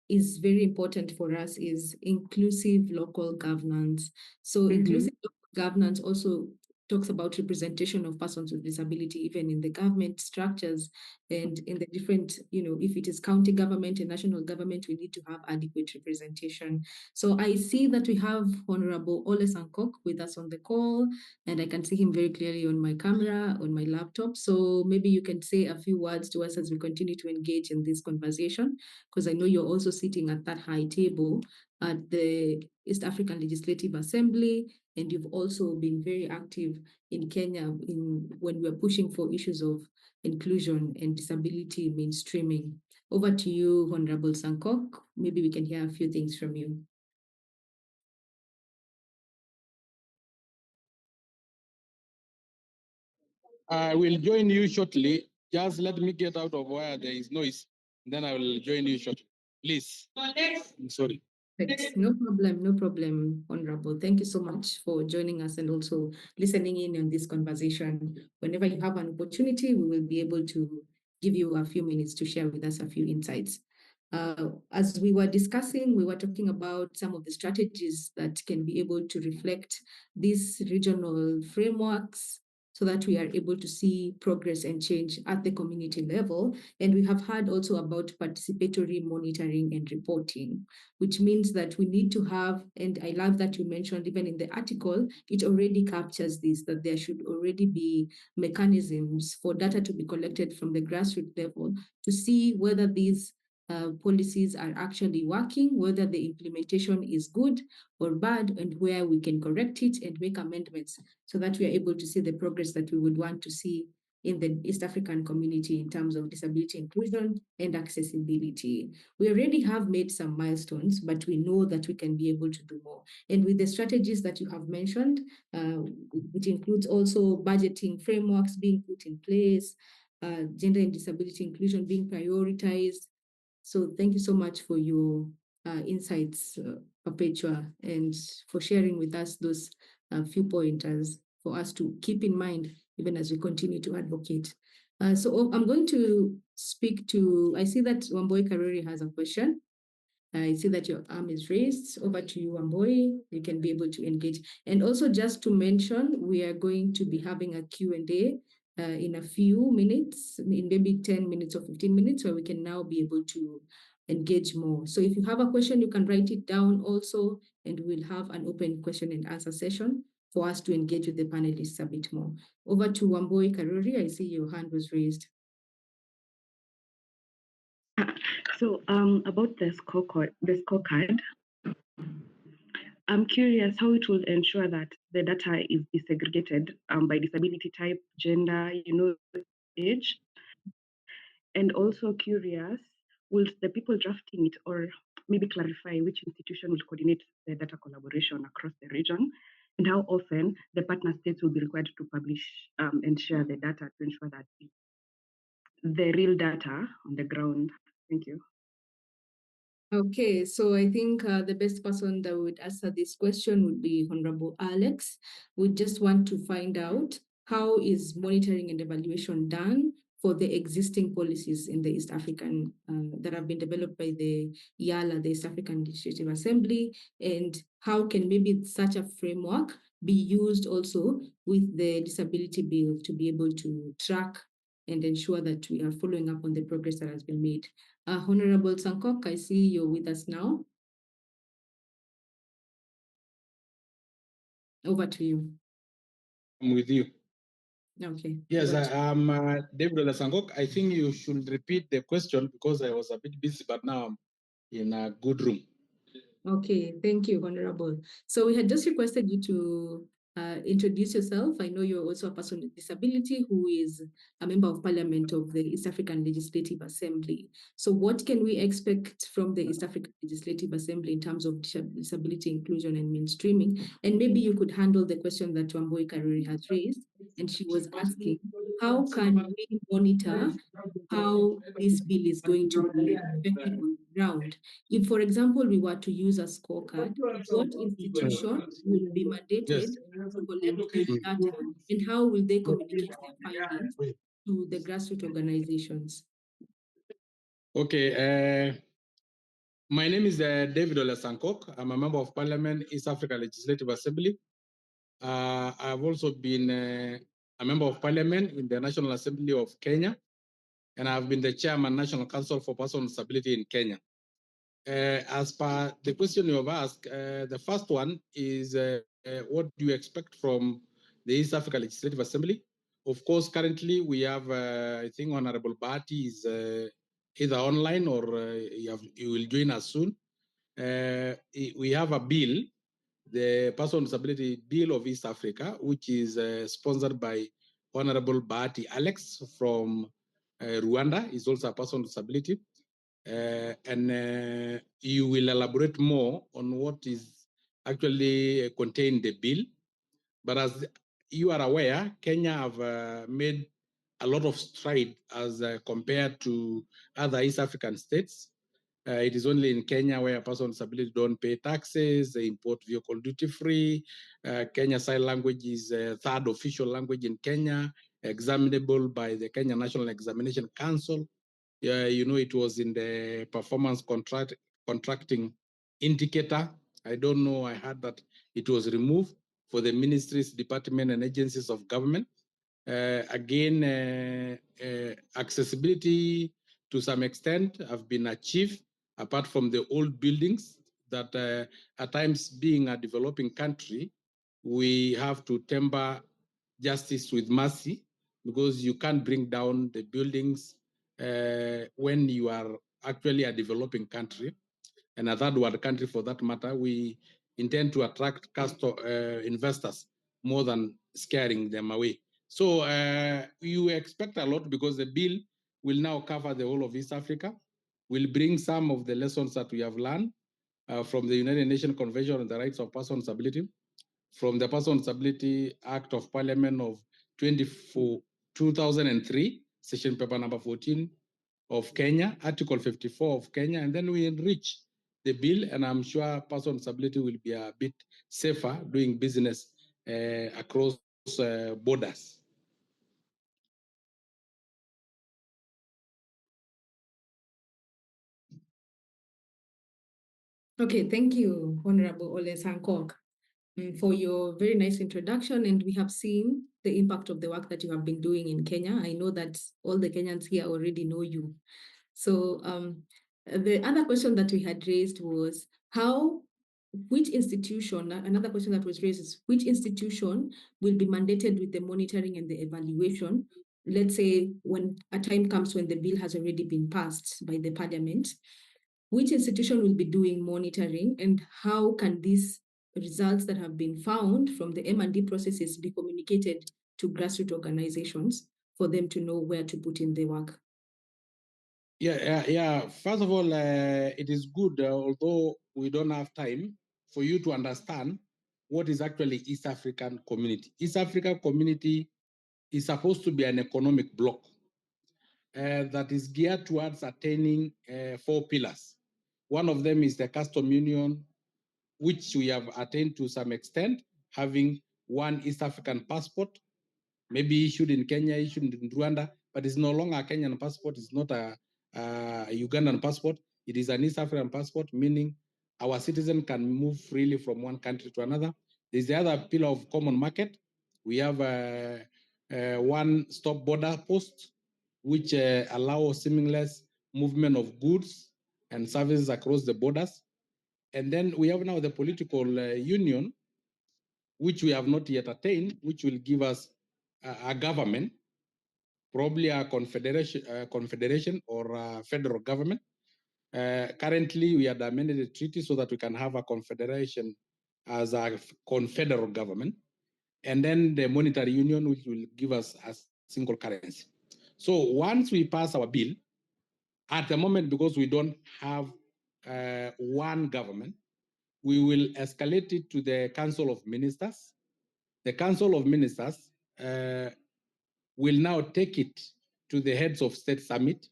is very important for us is inclusive local governance. So inclusive local governance also talks about representation of persons with disability, even in the government structures and in the different, if it is county government and national government, we need to have adequate representation. So I see that we have Honorable Ole Sankok with us on the call, and I can see him very clearly on my camera, on my laptop. So maybe you can say a few words to us as we continue to engage in this conversation, because I know you're also sitting at that high table at the East African Legislative Assembly, and you've also been very active in Kenya when we're pushing for issues of inclusion and disability mainstreaming. Over to you, Honorable Sankok. Maybe we can hear a few things from you. I will join you shortly. Just let me get out of where there is noise, then I will join you shortly. Please. I'm sorry. No problem, Honorable. Thank you so much for joining us and also listening in on this conversation. Whenever you have an opportunity, we will be able to give you a few minutes to share with us a few insights. As we were discussing, we were talking about some of the strategies that can be able to reflect these regional frameworks so that we are able to see progress and change at the community level. And we have heard also about participatory monitoring and reporting, which means that we need to have, and I love that you mentioned even in the article, it already captures this, that there should already be mechanisms for data to be collected from the grassroots level to see whether these policies are actually working, whether the implementation is good or bad, and where we can correct it and make amendments so that we are able to see the progress that we would want to see in the East African community in terms of disability inclusion and accessibility. We already have made some milestones, but we know that we can be able to do more. And with the strategies that you have mentioned, it includes also budgeting frameworks being put in place, gender and disability inclusion being prioritized. So thank you so much for your insights, Perpetua, and for sharing with us those few pointers for us to keep in mind even as we continue to advocate. So I'm going to speak to, I see that Wamboi Karuri has a question. I see that your arm is raised. Over to you, Wamboi. You can be able to engage. And also just to mention, we are going to be having a Q&A in a few minutes, in maybe 10 minutes or 15 minutes, where we can now be able to engage more. So if you have a question, you can write it down also, and we'll have an open question and answer session for us to engage with the panelists a bit more. Over to Wamboi Karuri. I see your hand was raised. So about the scorecard, I'm curious how it will ensure that the data is desegregated by disability type, gender, age. And also curious, will the people drafting it or maybe clarify which institution will coordinate the data collaboration across the region, and how often the partner states will be required to publish and share the data to ensure that the real data on the ground. Thank you. Okay, so I think the best person that would answer this question would be Honorable Alex. We just want to find out how is monitoring and evaluation done for the existing policies in the East African that have been developed by the IALA, the East African Legislative Assembly, and how can maybe such a framework be used also with the disability bill to be able to track and ensure that we are following up on the progress that has been made. Honorable Sankok, I see you're with us now. Over to you. I'm with you. Okay. Yes, I'm David Olasangok. I think you should repeat the question because I was a bit busy, but now I'm in a good room. Okay, thank you, Honorable. So we had just requested you to introduce yourself. I know you're also a person with disability who is a member of parliament of the East African Legislative Assembly. So what can we expect from the East African Legislative Assembly in terms of disability inclusion and mainstreaming? And maybe you could handle the question that Wamboi Karuri has raised. And she was asking, how can we monitor how this bill is going to be effective on the ground? If, for example, we were to use a scorecard, what institution will be mandated to collect this data, and how will they communicate their findings to the grassroots organizations? Okay. My name is David Olasankok. I'm a member of Parliament, East Africa Legislative Assembly. I've also been a member of Parliament in the National Assembly of Kenya, and I've been the chairman, National Council for Persons with Disability in Kenya. As per the question you have asked, the first one is what do you expect from the East Africa Legislative Assembly? Of course, currently we have, I think Honorable Bahati is either online or you will join us soon. We have a bill, the Person with Disability Bill of East Africa, which is sponsored by Honorable Bahati Alex from Rwanda. He's also a person with disability. And you will elaborate more on what is actually contained in the bill. But as you are aware, Kenya have made a lot of stride as compared to other East African states. It is only in Kenya where a person with disability don't pay taxes, they import vehicle duty-free. Kenya Sign Language is third official language in Kenya, examinable by the Kenya National Examination Council. It was in the performance contracting indicator. I don't know, I heard that it was removed for the ministries, department, and agencies of government. Accessibility to some extent have been achieved, apart from the old buildings that at times, being a developing country, we have to temper justice with mercy, because you can't bring down the buildings when you are actually a developing country, and a third world country for that matter. We intend to attract investors more than scaring them away. So you expect a lot because the bill will now cover the whole of East Africa, will bring some of the lessons that we have learned from the United Nations Convention on the Rights of Persons with Disability, from the Persons with Disability Act of Parliament of 2003, session paper number 14 of Kenya, Article 54 of Kenya, and then we enrich the bill, and I'm sure persons with disability will be a bit safer doing business across borders. Okay, thank you, Honorable Ole Sankok, for your very nice introduction. And we have seen the impact of the work that you have been doing in Kenya. I know that all the Kenyans here already know you. So the other question that we had raised was which institution, another question that was raised is which institution will be mandated with the monitoring and the evaluation? Let's say when a time comes when the bill has already been passed by the parliament, which institution will be doing monitoring, and how can these results that have been found from the M&D processes be communicated to grassroots organizations for them to know where to put in the work? Yeah. First of all, it is good, although we don't have time, for you to understand what is actually East African Community. East African Community is supposed to be an economic bloc that is geared towards attaining 4 pillars. One of them is the custom union, which we have attained to some extent, having one East African passport, maybe issued in Kenya, issued in Rwanda, but it's no longer a Kenyan passport. It's not a Ugandan passport. It is an East African passport, meaning our citizen can move freely from one country to another. There's the other pillar of common market. We have one-stop border post, which allows seamless movement of goods and services across the borders. And then we have now the political union, which we have not yet attained, which will give us a government, probably a confederation or a federal government. Currently, we have amended the treaty so that we can have a confederation as a confederal government. And then the monetary union, which will give us a single currency. So once we pass our bill, at the moment, because we don't have one government, we will escalate it to the Council of Ministers. The Council of Ministers will now take it to the Heads of State Summit.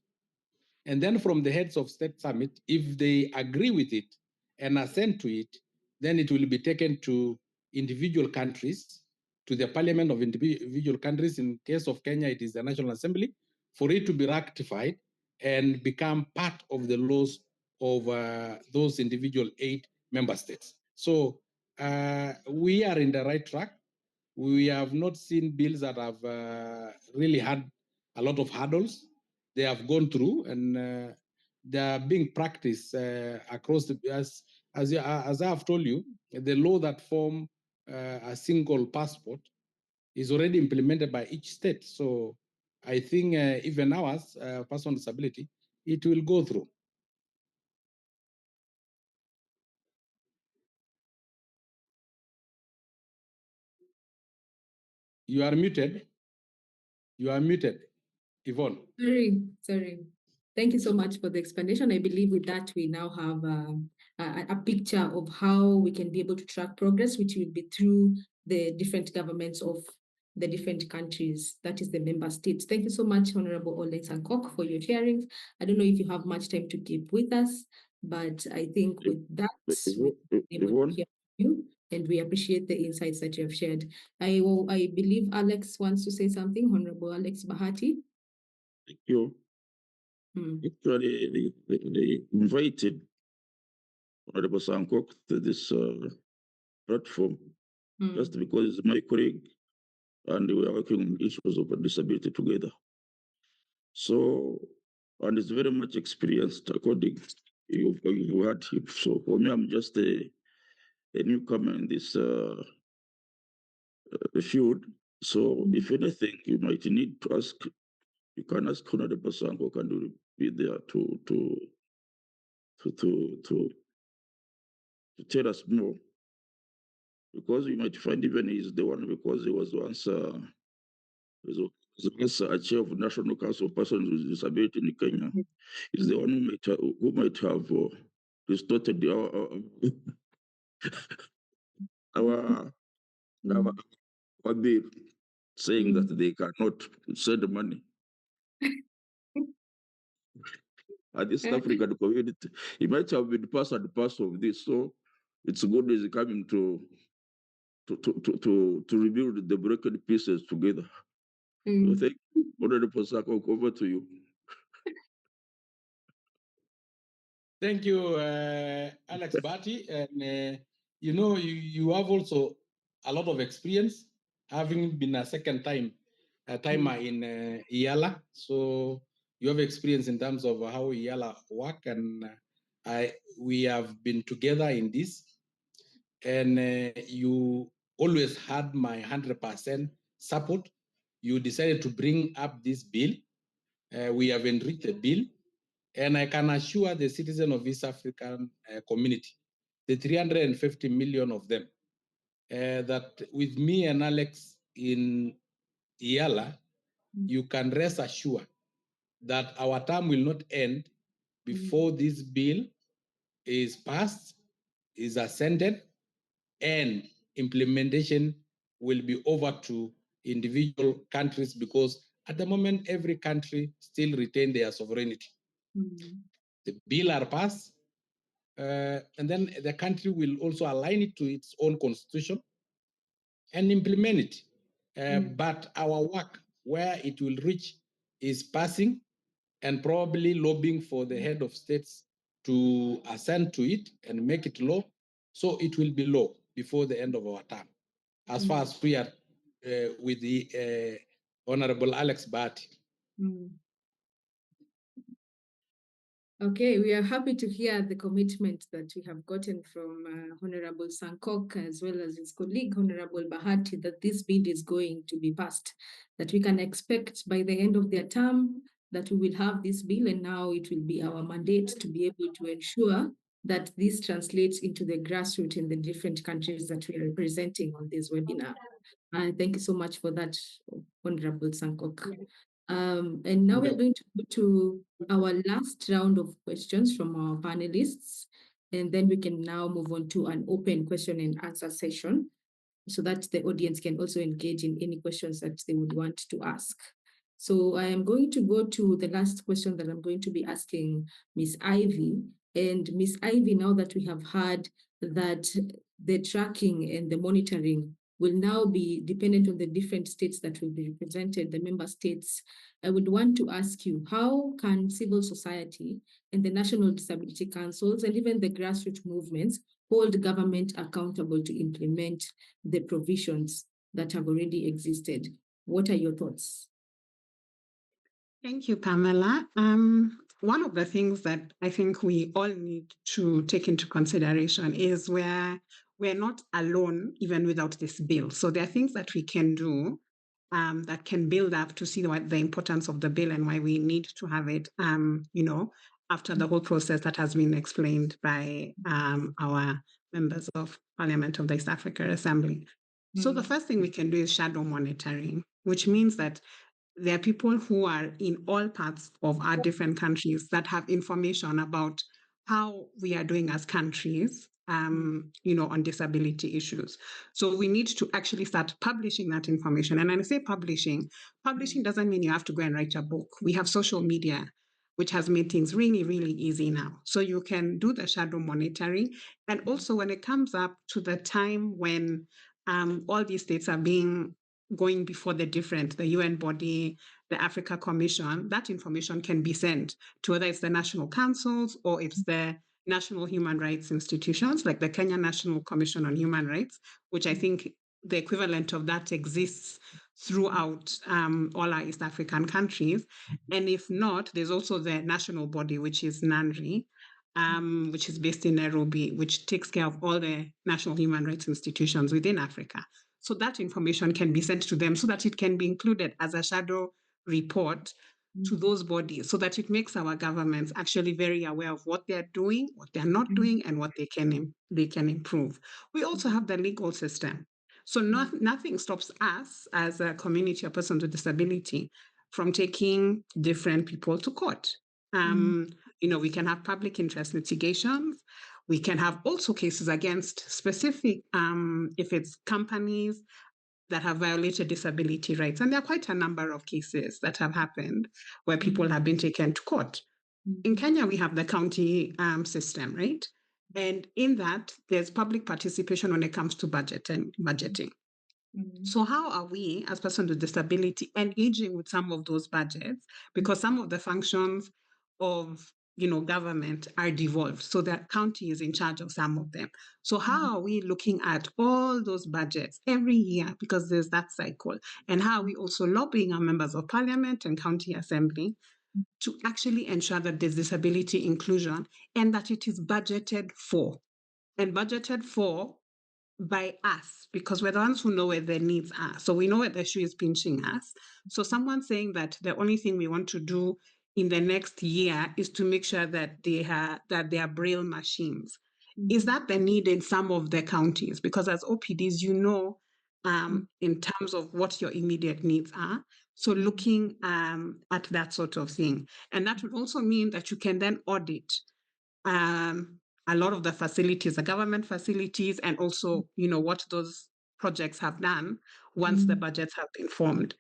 And then from the Heads of State Summit, if they agree with it and assent to it, then it will be taken to individual countries, to the Parliament of individual countries. In case of Kenya, it is the National Assembly, for it to be ratified and become part of the laws of those individual 8 member states. So we are in the right track. We have not seen bills that have really had a lot of hurdles. They have gone through, and they are being practiced across the, as I have told you, the law that form a single passport is already implemented by each state. So I think even ours, person with disability, it will go through. You are muted. You are muted, Yvonne. Sorry. Thank you so much for the explanation. I believe with that, we now have a picture of how we can be able to track progress, which will be through the different governments of the different countries, that is the member states. Thank you so much, Honorable Ole Sankok, for your sharing. I don't know if you have much time to keep with us, but I think with that, we're able to hear from you, and we appreciate the insights that you have shared. I believe Alex wants to say something, Honorable Alex Bahati. Thank you. Actually, they invited Honorable Sankok to this platform just because he's my colleague and we are working on issues of disability together. So, and he's very much experienced according you had him. So for me, I'm just a newcomer in this field. So if anything you might need to ask, you can ask Honorable Sankok and will be there to tell us more. Because you might find even he's the one, because he was once as long as a chair of National Council of Persons with Disability in Kenya is the one who might have distorted our bill, saying that they cannot send money. At this African community, it might have been part and parcel of this. So it's good is coming to rebuild the broken pieces together. So thank you. Honorable Sako, over to you. Thank you, Alex Batty. And you have also a lot of experience, having been a second timer in IALA. So you have experience in terms of how IALA work, and we have been together in this. And you always had my 100% support. You decided to bring up this bill. We have enriched the bill. And I can assure the citizen of East African community, the 350 million of them, that with me and Alex in IALA, you can rest assured that our term will not end before this bill is passed, is ascended, and implementation will be over to individual countries, because at the moment, every country still retain their sovereignty. The bill are passed, and then the country will also align it to its own constitution and implement it. But our work, where it will reach, is passing and probably lobbying for the head of states to assent to it and make it law. So it will be law before the end of our term. As far as we are with the Honorable Alex Batty. Okay, we are happy to hear the commitment that we have gotten from Honorable Sankok, as well as his colleague, Honorable Bahati, that this bill is going to be passed, that we can expect by the end of their term that we will have this bill, and now it will be our mandate to be able to ensure that this translates into the grassroots in the different countries that we are representing on this webinar. Thank you so much for that, Honorable Sankok. And now we're going to go to our last round of questions from our panelists, and then we can now move on to an open question and answer session so that the audience can also engage in any questions that they would want to ask. So I am going to go to the last question that I'm going to be asking Ms. Ivy. And Ms. Ivy, now that we have heard that the tracking and the monitoring will now be dependent on the different states that will be represented, the member states, I would want to ask you, how can civil society and the National Disability Councils and even the grassroots movements hold government accountable to implement the provisions that have already existed? What are your thoughts? Thank you, Pamela. One of the things that I think we all need to take into consideration is we're not alone even without this bill. So there are things that we can do that can build up to see the importance of the bill and why we need to have it, after the whole process that has been explained by our members of Parliament of the East Africa Assembly. So the first thing we can do is shadow monitoring, which means that there are people who are in all parts of our different countries that have information about how we are doing as countries, on disability issues. So we need to actually start publishing that information. And when I say publishing doesn't mean you have to go and write a book. We have social media, which has made things really, really easy now. So you can do the shadow monitoring. And also when it comes up to the time when all these states are going before the UN body, the Africa Commission, that information can be sent to whether it's the national councils or it's the national human rights institutions, like the Kenya National Commission on Human Rights, which I think the equivalent of that exists throughout all our East African countries. And if not, there's also the national body, which is NANRI, which is based in Nairobi, which takes care of all the national human rights institutions within Africa. So that information can be sent to them so that it can be included as a shadow report to those bodies, so that it makes our governments actually very aware of what they're doing, what they're not doing, and what they can improve. We also have the legal system. So nothing stops us as a community of persons with disability from taking different people to court. We can have public interest litigations. We can have also cases against specific, if it's companies that have violated disability rights. And there are quite a number of cases that have happened where people have been taken to court. In Kenya, we have the county system, right? And in that, there's public participation when it comes to budgeting. So how are we, as persons with disability, engaging with some of those budgets? Because some of the functions of government are devolved. So the county is in charge of some of them. So how are we looking at all those budgets every year? Because there's that cycle. And how are we also lobbying our members of parliament and county assembly to actually ensure that there's disability inclusion and that it is budgeted for. And budgeted for by us, because we're the ones who know where their needs are. So we know where the shoe is pinching us. So someone saying that the only thing we want to do in the next year is to make sure that they are braille machines. Is that the need in some of the counties? Because as OPDs, in terms of what your immediate needs are. So looking at that sort of thing. And that would also mean that you can then audit a lot of the facilities, the government facilities, and also, what those projects have done once the budgets have been formed.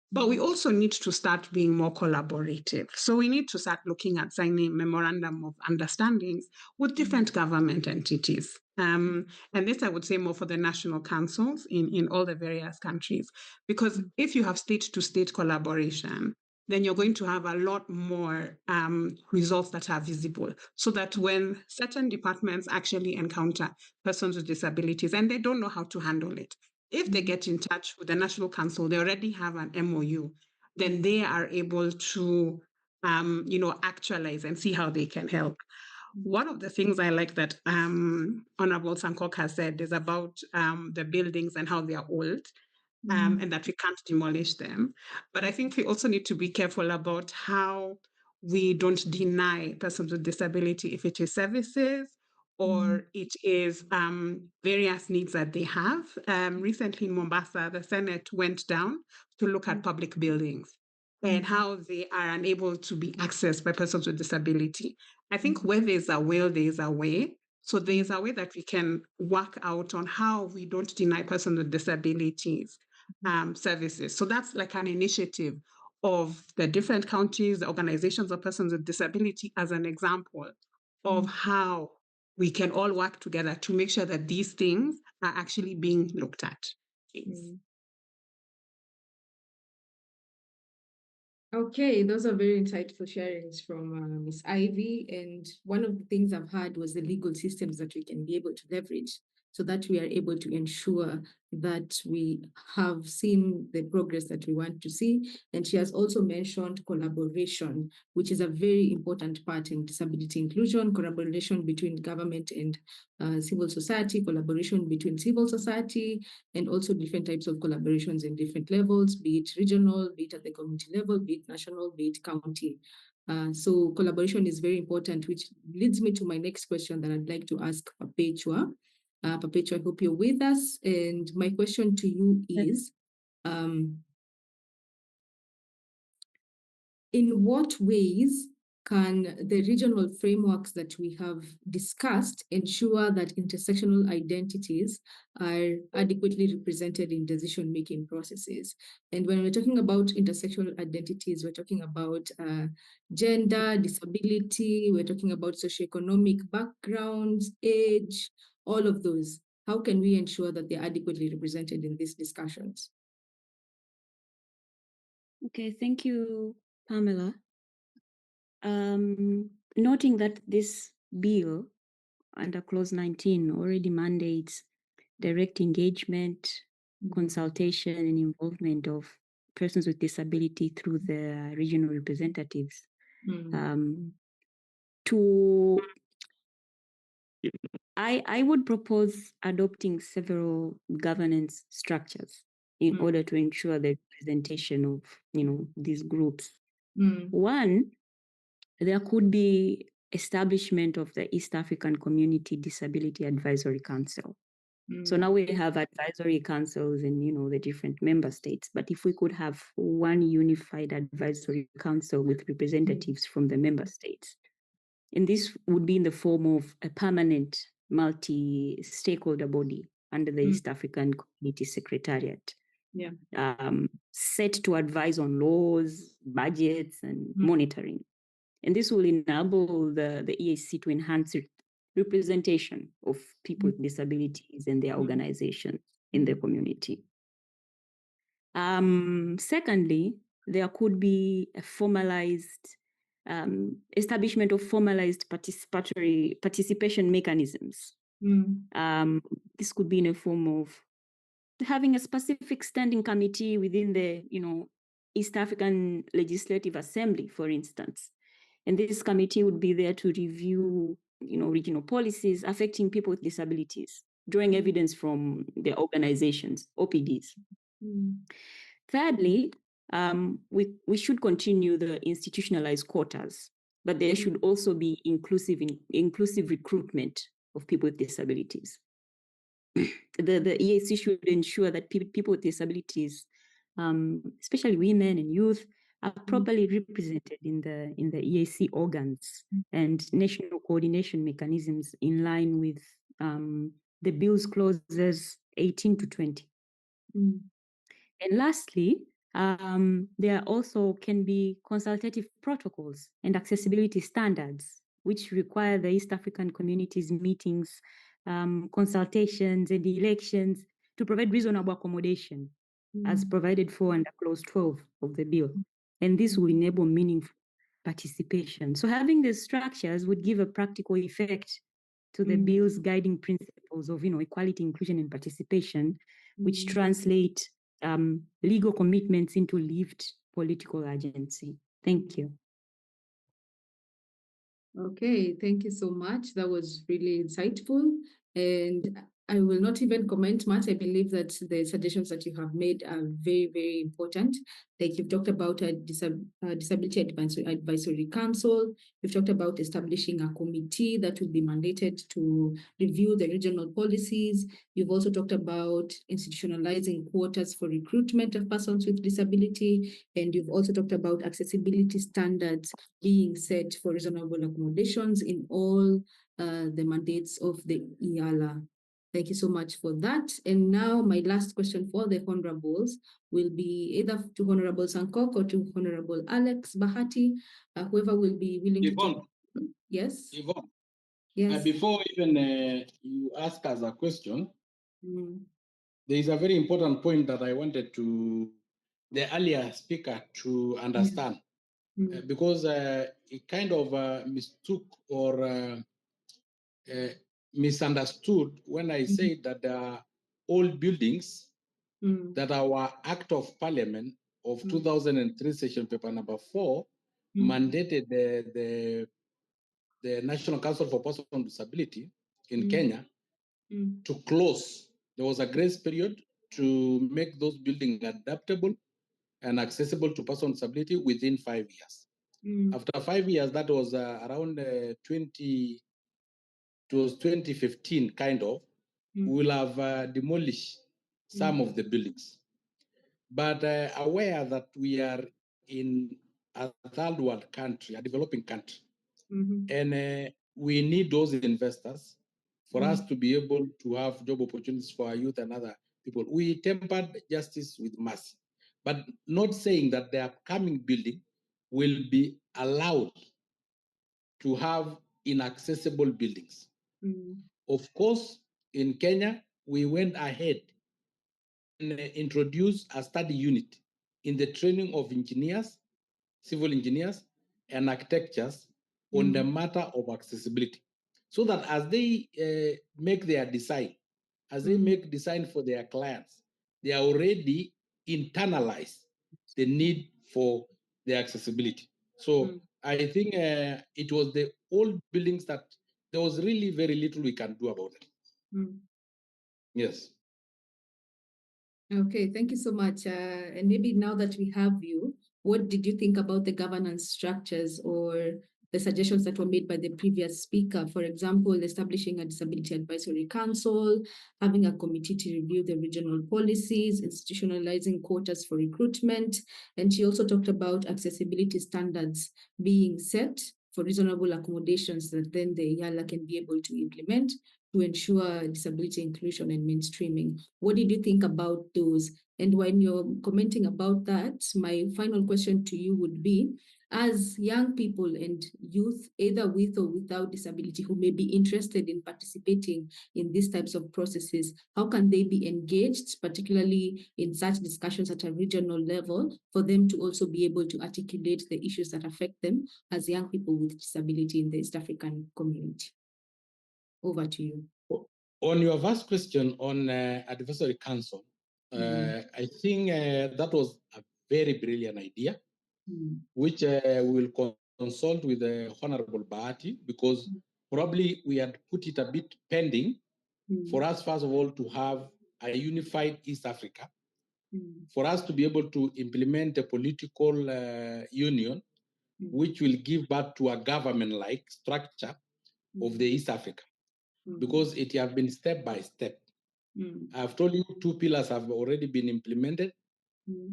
But we also need to start being more collaborative. So we need to start looking at signing memorandum of understandings with different government entities. And this, I would say, more for the national councils in all the various countries. Because if you have state-to-state collaboration, then you're going to have a lot more results that are visible, so that when certain departments actually encounter persons with disabilities and they don't know how to handle it, if they get in touch with the National Council, they already have an MOU, then they are able to, actualize and see how they can help. One of the things I like that Honorable Sankok has said is about the buildings and how they are old. And that we can't demolish them. But I think we also need to be careful about how we don't deny persons with disability if it is services or it is various needs that they have. Recently in Mombasa, the Senate went down to look at public buildings and how they are unable to be accessed by persons with disability. I think where there's a will, there's a way. So there's a way that we can work out on how we don't deny persons with disabilities services. So that's like an initiative of the different counties, the organizations of persons with disability, as an example of how we can all work together to make sure that these things are actually being looked at. Okay, those are very insightful sharings from Ms. Ivy. And one of the things I've heard was the legal systems that we can be able to leverage so that we are able to ensure that we have seen the progress that we want to see. And she has also mentioned collaboration, which is a very important part in disability inclusion, collaboration between government and civil society, collaboration between civil society, and also different types of collaborations in different levels, be it regional, be it at the community level, be it national, be it county. So collaboration is very important, which leads me to my next question that I'd like to ask Perpetua. Perpetua, I hope you're with us. And my question to you is, in what ways can the regional frameworks that we have discussed ensure that intersectional identities are adequately represented in decision-making processes? And when we're talking about intersectional identities, we're talking about gender, disability, we're talking about socioeconomic backgrounds, age, all of those. How can we ensure that they're adequately represented in these discussions? Okay, thank you, Pamela. Noting that this bill under clause 19 already mandates direct engagement, consultation, and involvement of persons with disability through the regional representatives. I would propose adopting several governance structures in order to ensure the representation of these groups. One, there could be establishment of the East African Community Disability Advisory Council. So now we have advisory councils in, the different member states. But if we could have one unified advisory council with representatives from the member states, and this would be in the form of a permanent multi-stakeholder body under the East African Community Secretariat. Yeah. Set to advise on laws, budgets, and monitoring. And this will enable the EAC to enhance representation of people with disabilities and their organizations in the community. Secondly, there could be a formalized establishment of formalized participation mechanisms. This could be in a form of having a specific standing committee within the, East African Legislative Assembly, for instance. And this committee would be there to review, regional policies affecting people with disabilities, drawing evidence from their organizations, OPDs. Thirdly, we should continue the institutionalized quotas, but there should also be inclusive recruitment of people with disabilities. The EAC should ensure that people with disabilities, especially women and youth, are properly represented in the EAC organs and national coordination mechanisms in line with the bill's clauses 18 to 20. And lastly, there also can be consultative protocols and accessibility standards, which require the East African communities meetings, consultations, and elections to provide reasonable accommodation as provided for under Clause 12 of the bill. And this will enable meaningful participation. So having these structures would give a practical effect to the bill's guiding principles of, equality, inclusion, and participation, which translate legal commitments into lived political agency. Thank you. Okay, thank you so much. That was really insightful. And I will not even comment much. I believe that the suggestions that you have made are very, very important. Like you've talked about a Disability Advisory Council. You've talked about establishing a committee that will be mandated to review the regional policies. You've also talked about institutionalizing quotas for recruitment of persons with disability. And you've also talked about accessibility standards being set for reasonable accommodations in all the mandates of the EALA. Thank you so much for that. And now my last question for the honorables will be either to Honorable Sankok or to Honorable Alex Bahati, whoever will be willing to take. Yes? Yvonne, yes. Before even you ask us a question, there is a very important point that I wanted the earlier speaker to understand. Because it kind of mistook or misunderstood when I said that there are old buildings that our Act of Parliament of 2003, Session Paper number 4, mandated the National Council for Persons with Disability in Kenya to close. There was a grace period to make those buildings adaptable and accessible to persons with disability within 5 years. After 5 years, that was around 2015, kind of, we will have demolished some of the buildings. But aware that we are in a third world country, a developing country, and we need those investors for us to be able to have job opportunities for our youth and other people. We tempered justice with mercy, but not saying that the upcoming building will be allowed to have inaccessible buildings. Of course, in Kenya, we went ahead and introduced a study unit in the training of engineers, civil engineers, and architects on the matter of accessibility, so that as they make their design, as they make design for their clients, they are already internalized the need for the accessibility. So I think it was the old buildings that there was really very little we can do about it. Yes. Okay, thank you so much. And maybe now that we have you, what did you think about the governance structures or the suggestions that were made by the previous speaker. For example, establishing a disability advisory council, having a committee to review the regional policies, institutionalizing quotas for recruitment. And she also talked about accessibility standards being set for reasonable accommodations that then the IALA can be able to implement to ensure disability inclusion and mainstreaming. What did you think about those? And when you're commenting about that, my final question to you would be, as young people and youth, either with or without disability, who may be interested in participating in these types of processes, how can they be engaged, particularly in such discussions at a regional level, for them to also be able to articulate the issues that affect them as young people with disability in the East African community? Over to you. On your first question on advisory council, I think that was a very brilliant idea, which we will consult with the Honorable Bahati, because probably we had put it a bit pending for us, first of all, to have a unified East Africa, for us to be able to implement a political union, which will give birth to a government-like structure of the East Africa, because it has been step by step. I've told you 2 pillars have already been implemented,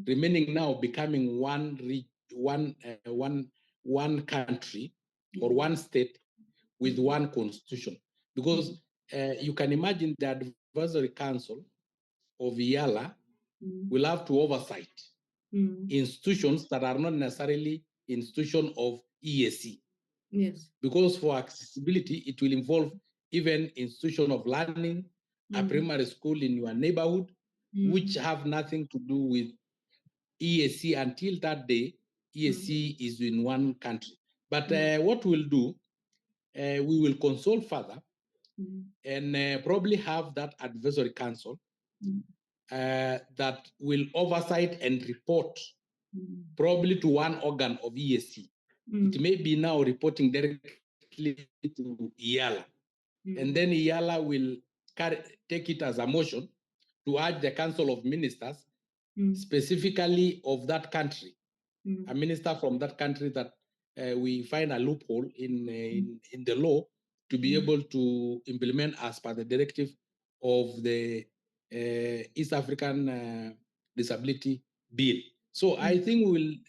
remaining now becoming one country or one state with one constitution. Because you can imagine the advisory council of IALA will have to oversight institutions that are not necessarily institutions of EAC. Yes. Because for accessibility, it will involve even institution of learning, a primary school in your neighborhood, which have nothing to do with EAC until that day. EAC is in one country. But what we'll do, we will consult further and probably have that advisory council that will oversight and report probably to one organ of EAC. It may be now reporting directly to IALA. And then IALA will take it as a motion to urge the Council of Ministers, specifically of that country, a minister from that country that we find a loophole in the law to be able to implement as per the directive of the East African Disability Bill. So I think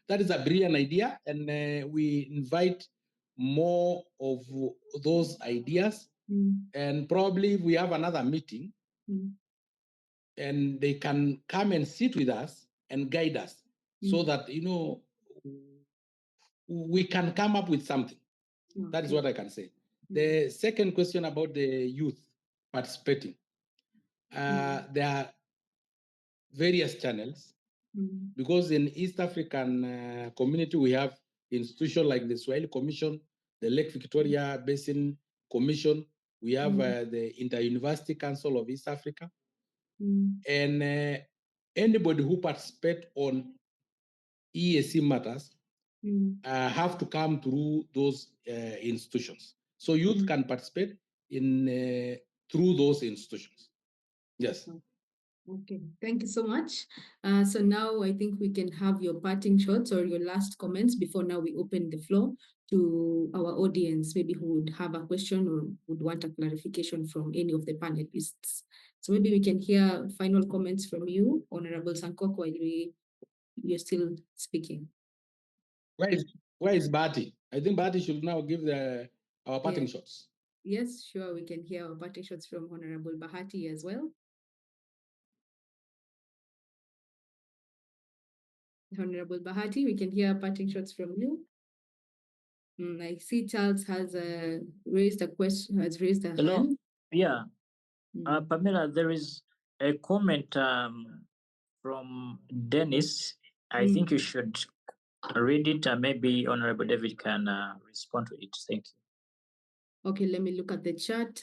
that is a brilliant idea, and we invite more of those ideas. And probably we have another meeting, and they can come and sit with us and guide us, so that we can come up with something. That is what I can say. The second question about the youth participating, there are various channels, because in East African community we have institutions like the Swahili Commission, the Lake Victoria Basin Commission, we have the Inter-University Council of East Africa, and anybody who participates on EAC matters have to come through those institutions. So youth can participate in through those institutions. Yes. Okay, thank you so much. So now I think we can have your parting shots or your last comments before now we open the floor to our audience, maybe who would have a question or would want a clarification from any of the panelists. So maybe we can hear final comments from you, Honorable Sankok, while you're still speaking. Where is Bahati? I think Bahati should now give our parting shots. Yes, sure. We can hear our parting shots from Honorable Bahati as well. Honorable Bahati, we can hear parting shots from you. I see Charles has raised a question, has raised a Hello. hand. Yeah. Pamela, there is a comment from Dennis. I think you should read it, and maybe Honorable David can respond to it. Thank you. Okay, let me look at the chat.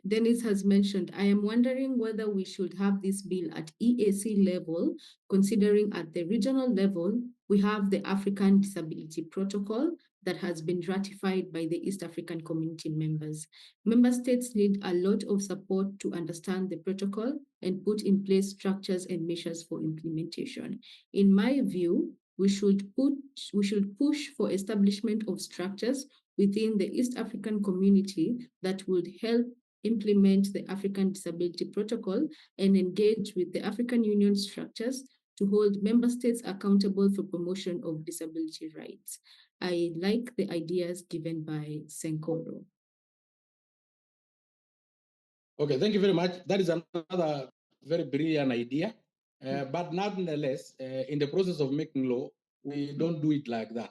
Dennis has mentioned, I am wondering whether we should have this bill at EAC level, considering at the regional level, we have the African Disability Protocol that has been ratified by the East African community members. Member states need a lot of support to understand the protocol and put in place structures and measures for implementation. In my view, we should push for establishment of structures within the East African community that would help implement the African Disability Protocol and engage with the African Union structures to hold member states accountable for promotion of disability rights. I like the ideas given by Senkoro. Okay, thank you very much. That is another very brilliant idea. But nonetheless, in the process of making law, we don't do it like that.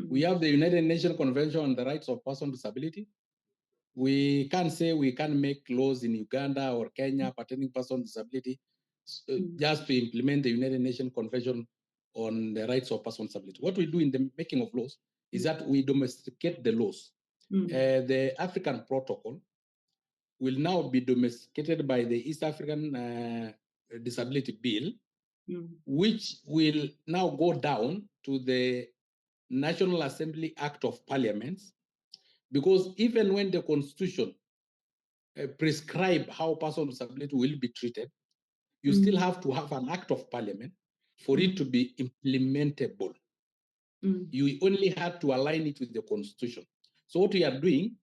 We have the United Nations Convention on the Rights of Persons with Disability. We can't say we can make laws in Uganda or Kenya pertaining persons with disability just to implement the United Nations Convention on the Rights of Persons with Disability. What we do in the making of laws is that we domesticate the laws. The African Protocol will now be domesticated by the East African Disability Bill, which will now go down to the National Assembly Act of Parliaments, because even when the Constitution prescribe how persons with disability will be treated, you still have to have an Act of Parliament for it to be implementable. You only have to align it with the Constitution. So what we are doing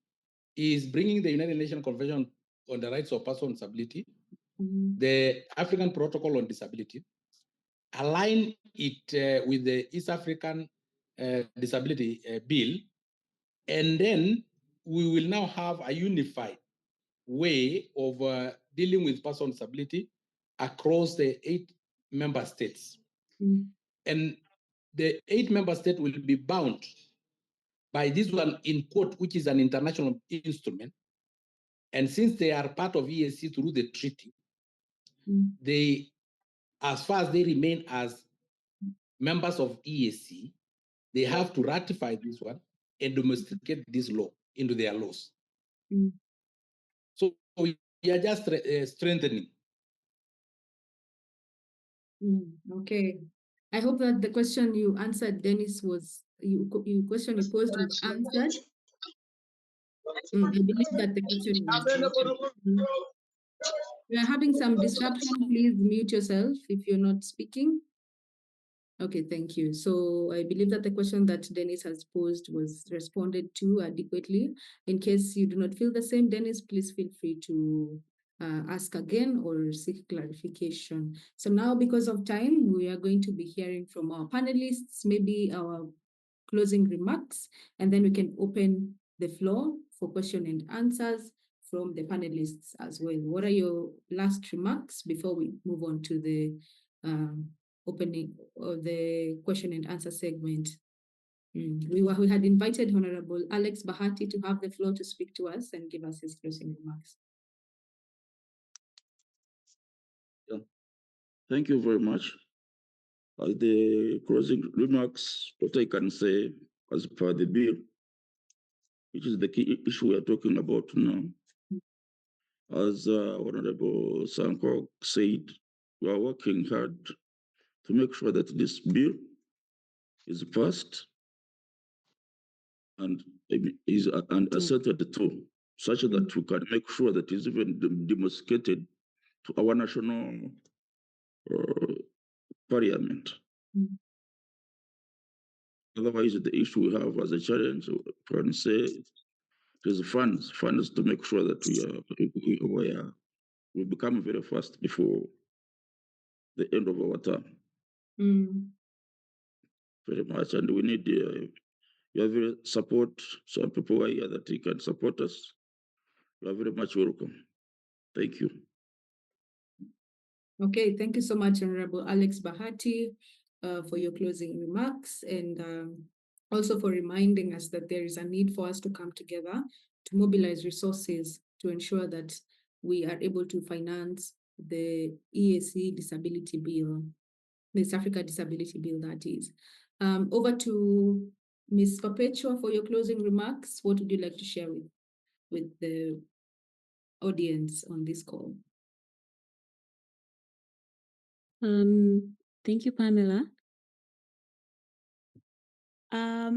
is bringing the United Nations Convention on the Rights of Persons with Disability, the African Protocol on Disability, align it with the East African Disability Bill, and then we will now have a unified way of dealing with persons with disability across the 8 member states. And the 8 member states will be bound by this one in quote, which is an international instrument. And since they are part of EAC through the treaty, they, as far as they remain as members of EAC, they have to ratify this one and domesticate this law into their laws. So we are just strengthening. Okay. I hope that the question you answered, Dennis, was question you posed was answered. I believe that the question was answered. We are having some disruption. Please mute yourself if you're not speaking. Okay, thank you. So I believe that the question that Dennis has posed was responded to adequately. In case you do not feel the same, Dennis, please feel free to ask again or seek clarification. So now, because of time, we are going to be hearing from our panelists, maybe our closing remarks, and then we can open the floor for question and answers from the panelists as well. What are your last remarks before we move on to the opening of the question and answer segment? We had invited Honorable Alex Bahati to have the floor to speak to us and give us his closing remarks. Yeah. Thank you very much. The closing remarks, what I can say as per the bill, which is the key issue we are talking about now. As Honorable Sanko said, we are working hard to make sure that this bill is passed and is asserted to, such that we can make sure that it's even demonstrated to our national parliament. Otherwise, the issue we have as a challenge, we can say, is funds to make sure that we become very fast before the end of our term. Very much, and we need your support. Some people are here that they can support us. You are very much welcome. Thank you. Okay, thank you so much, Honorable Alex Bahati, for your closing remarks, and also for reminding us that there is a need for us to come together to mobilize resources to ensure that we are able to finance the EAC Disability Bill, the East Africa Disability Bill, that is. Over to Ms. Perpetua for your closing remarks. What would you like to share with the audience on this call? Thank you, Pamela.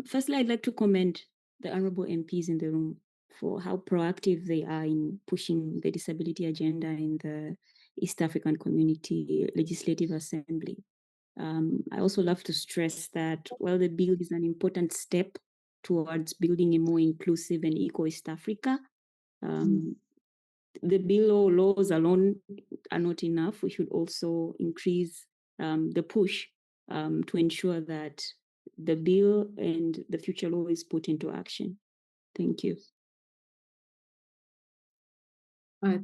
Firstly, I'd like to commend the honorable MPs in the room for how proactive they are in pushing the disability agenda in the East African Community Legislative Assembly. I also love to stress that while the bill is an important step towards building a more inclusive and equal East Africa, the bill or laws alone are not enough. We should also increase the push to ensure that the bill and the future law is put into action. Thank you.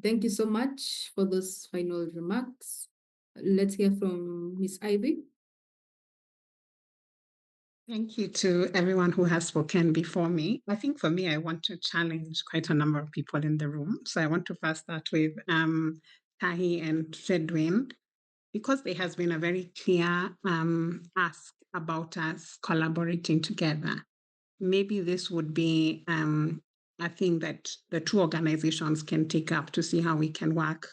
Thank you so much for those final remarks. Let's hear from Ms. Ivy. Thank you to everyone who has spoken before me. I think for me, I want to challenge quite a number of people in the room. So I want to first start with Tahi and Fedwin, because there has been a very clear ask about us collaborating together. Maybe this would be a thing that the two organizations can take up to see how we can work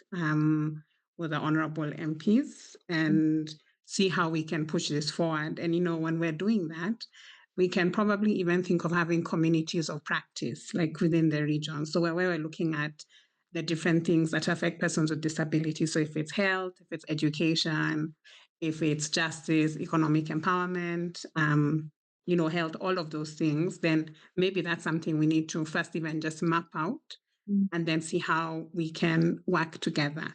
with the honorable MPs and see how we can push this forward. And, you know, when we're doing that, we can probably even think of having communities of practice, like within the region. So where we're looking at the different things that affect persons with disabilities. So if it's health, if it's education, if it's justice, economic empowerment, you know, health, all of those things, then maybe that's something we need to first even just map out and then see how we can work together.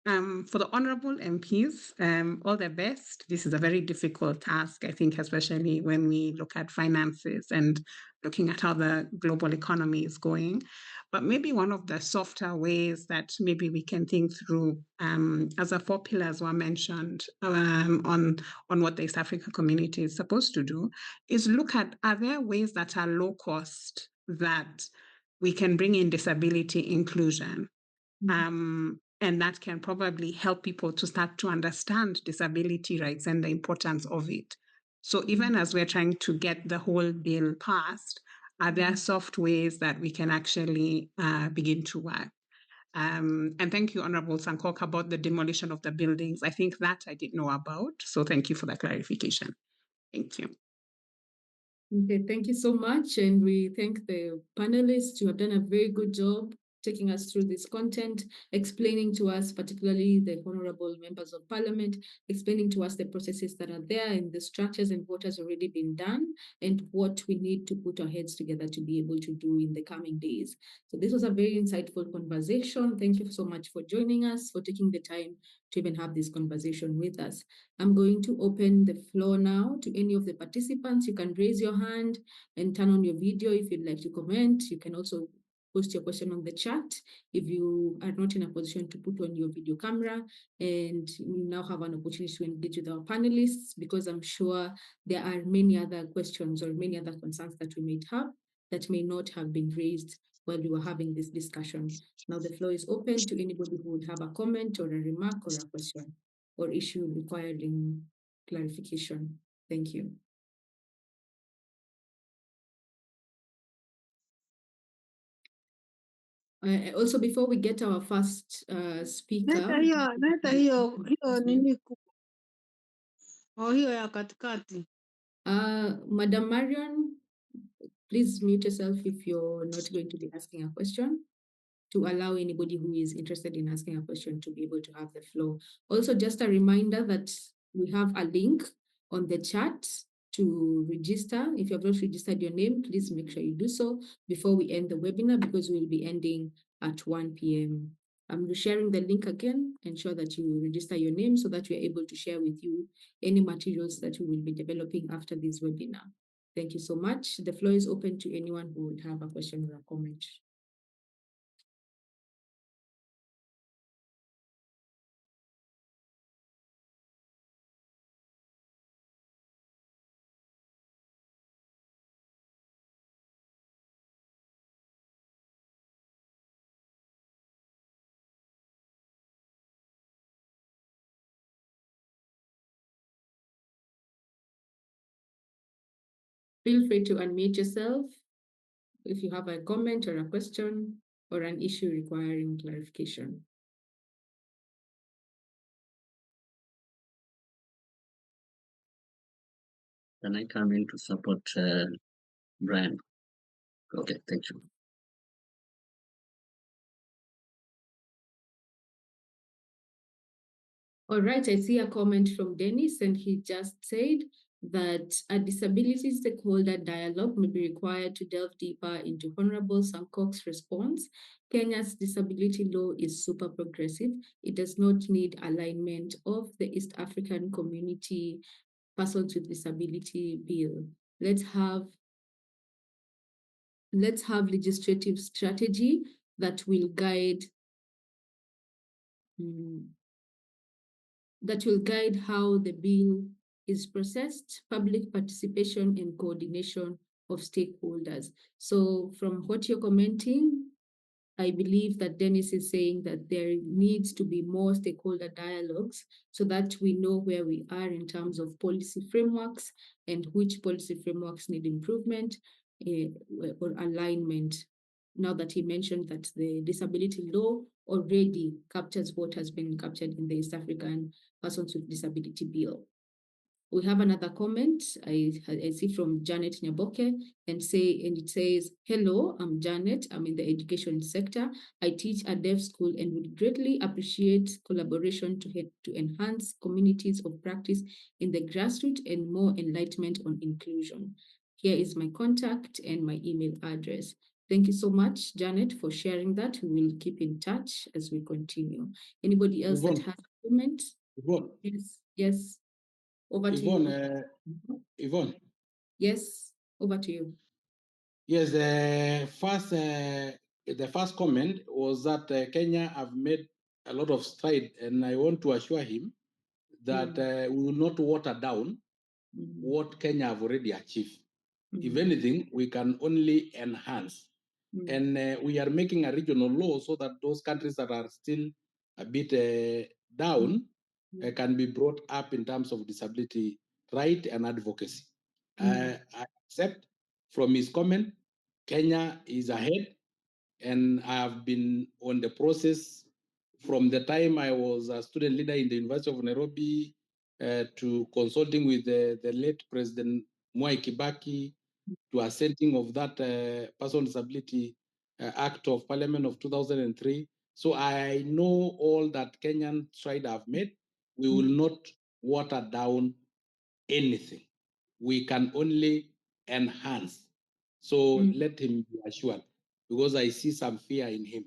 For the honorable MPs, all the best. This is a very difficult task, I think, especially when we look at finances and looking at how the global economy is going. But maybe one of the softer ways that maybe we can think through, as the 4 pillars were mentioned on what the East Africa community is supposed to do, is look at, are there ways that are low cost that we can bring in disability inclusion? And that can probably help people to start to understand disability rights and the importance of it. So even as we're trying to get the whole bill passed, are there soft ways that we can actually begin to work? And thank you, Honorable Sankok, about the demolition of the buildings. I think that I did know about. So thank you for that clarification. Thank you. Okay, thank you so much. And we thank the panelists. You have done a very good job taking us through this content, explaining to us, particularly the honorable members of parliament, explaining to us the processes that are there and the structures and what has already been done and what we need to put our heads together to be able to do in the coming days. So this was a very insightful conversation. Thank you so much for joining us, for taking the time to even have this conversation with us. I'm going to open the floor now to any of the participants. You can raise your hand and turn on your video if you'd like to comment. You can also post your question on the chat if you are not in a position to put on your video camera. And we now have an opportunity to engage with our panelists, because I'm sure there are many other questions or many other concerns that we may have that may not have been raised while we were having this discussion. Now the floor is open to anybody who would have a comment or a remark or a question or issue requiring clarification. Thank you. Also, before we get our first speaker, Leta hiyo nini kubwa. Hiyo ya katikati. Madam Marion, please mute yourself if you're not going to be asking a question, to allow anybody who is interested in asking a question to be able to have the floor. Also, just a reminder that we have a link on the chat to register. If you have not registered your name, please make sure you do so before we end the webinar, because we will be ending at 1 p.m. I'm sharing the link again. Ensure that you register your name so that we are able to share with you any materials that we will be developing after this webinar. Thank you so much. The floor is open to anyone who would have a question or a comment. Feel free to unmute yourself if you have a comment or a question or an issue requiring clarification. Can I come in to support Brian? Okay, thank you. All right, I see a comment from Dennis, and he just said that a disability stakeholder dialogue may be required to delve deeper into Honorable Sankok's response. Kenya's disability law is super progressive. It does not need alignment of the East African Community Persons with Disability Bill. Let's have legislative strategy that will guide how the bill is processed, public participation and coordination of stakeholders. So from what you're commenting, I believe that Dennis is saying that there needs to be more stakeholder dialogues so that we know where we are in terms of policy frameworks and which policy frameworks need improvement or alignment. Now that he mentioned that the disability law already captures what has been captured in the East African Persons with Disability Bill. We have another comment I see from Janet Nyaboke, and it says, hello, I'm Janet. I'm in the education sector. I teach at deaf school and would greatly appreciate collaboration to enhance communities of practice in the grassroots and more enlightenment on inclusion. Here is my contact and my email address. Thank you so much, Janet, for sharing that. We will keep in touch as we continue. Anybody else that has a comment? Yvonne. Yes. Over to you. Yvonne. Yes, over to you. Yes, the first comment was that Kenya have made a lot of stride, and I want to assure him that we will not water down what Kenya have already achieved. If anything, we can only enhance. And we are making a regional law so that those countries that are still a bit down can be brought up in terms of disability right and advocacy. I accept from his comment, Kenya is ahead, and I have been on the process from the time I was a student leader in the University of Nairobi to consulting with the late President Mwai Kibaki, to assenting of that Person with Disability Act of Parliament of 2003. So I know all that Kenyan stride have made. We will not water down anything. We can only enhance. So let him be assured, because I see some fear in him.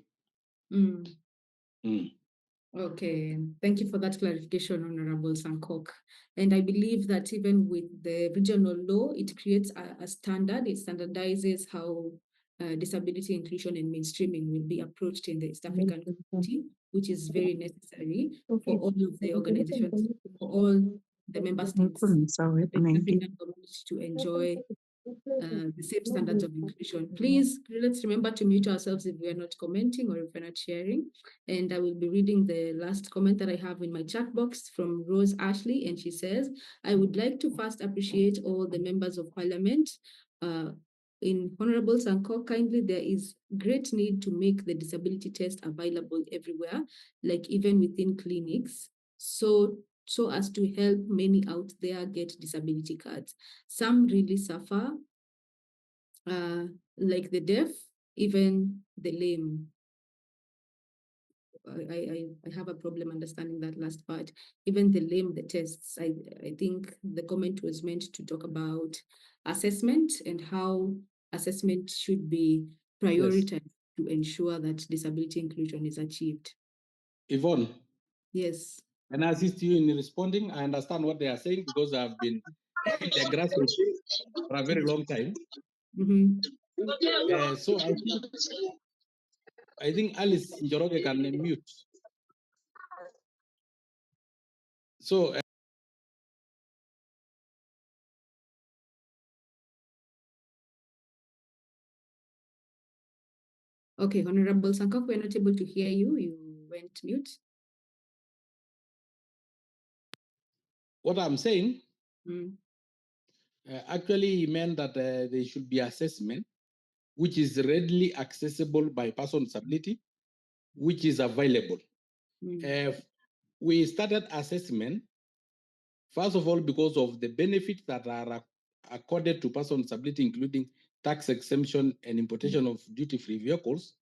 Okay, thank you for that clarification, Honorable Sankok. And I believe that even with the regional law, it creates a standard. It standardizes how disability inclusion and mainstreaming will be approached in the East African community, which is very necessary for all of the organizations, for all the member states of the African community to enjoy the same standards of inclusion. Please, let's remember to mute ourselves if we are not commenting or if we're not sharing. And I will be reading the last comment that I have in my chat box from Rose Ashley, and she says, I would like to first appreciate all the members of parliament. In Honorable Sankok, kindly, there is great need to make the disability test available everywhere, like even within clinics, so as to help many out there get disability cards. Some really suffer, like the deaf, even the lame. I have a problem understanding that last part. Even the lame, the tests. I think the comment was meant to talk about assessment and how assessment should be prioritized to ensure that disability inclusion is achieved. Yvonne. Yes. And I assist you in responding. I understand what they are saying because I've been in the grassroots for a very long time. So I think Alice Njoroge can mute. So okay, Honorable Sankok, we're not able to hear you. You went mute. What I'm saying, actually, he meant that there should be assessment, which is readily accessible by person with disability, which is available. We started assessment, first of all, because of the benefits that are accorded to person with disability, including tax exemption and importation of duty-free vehicles.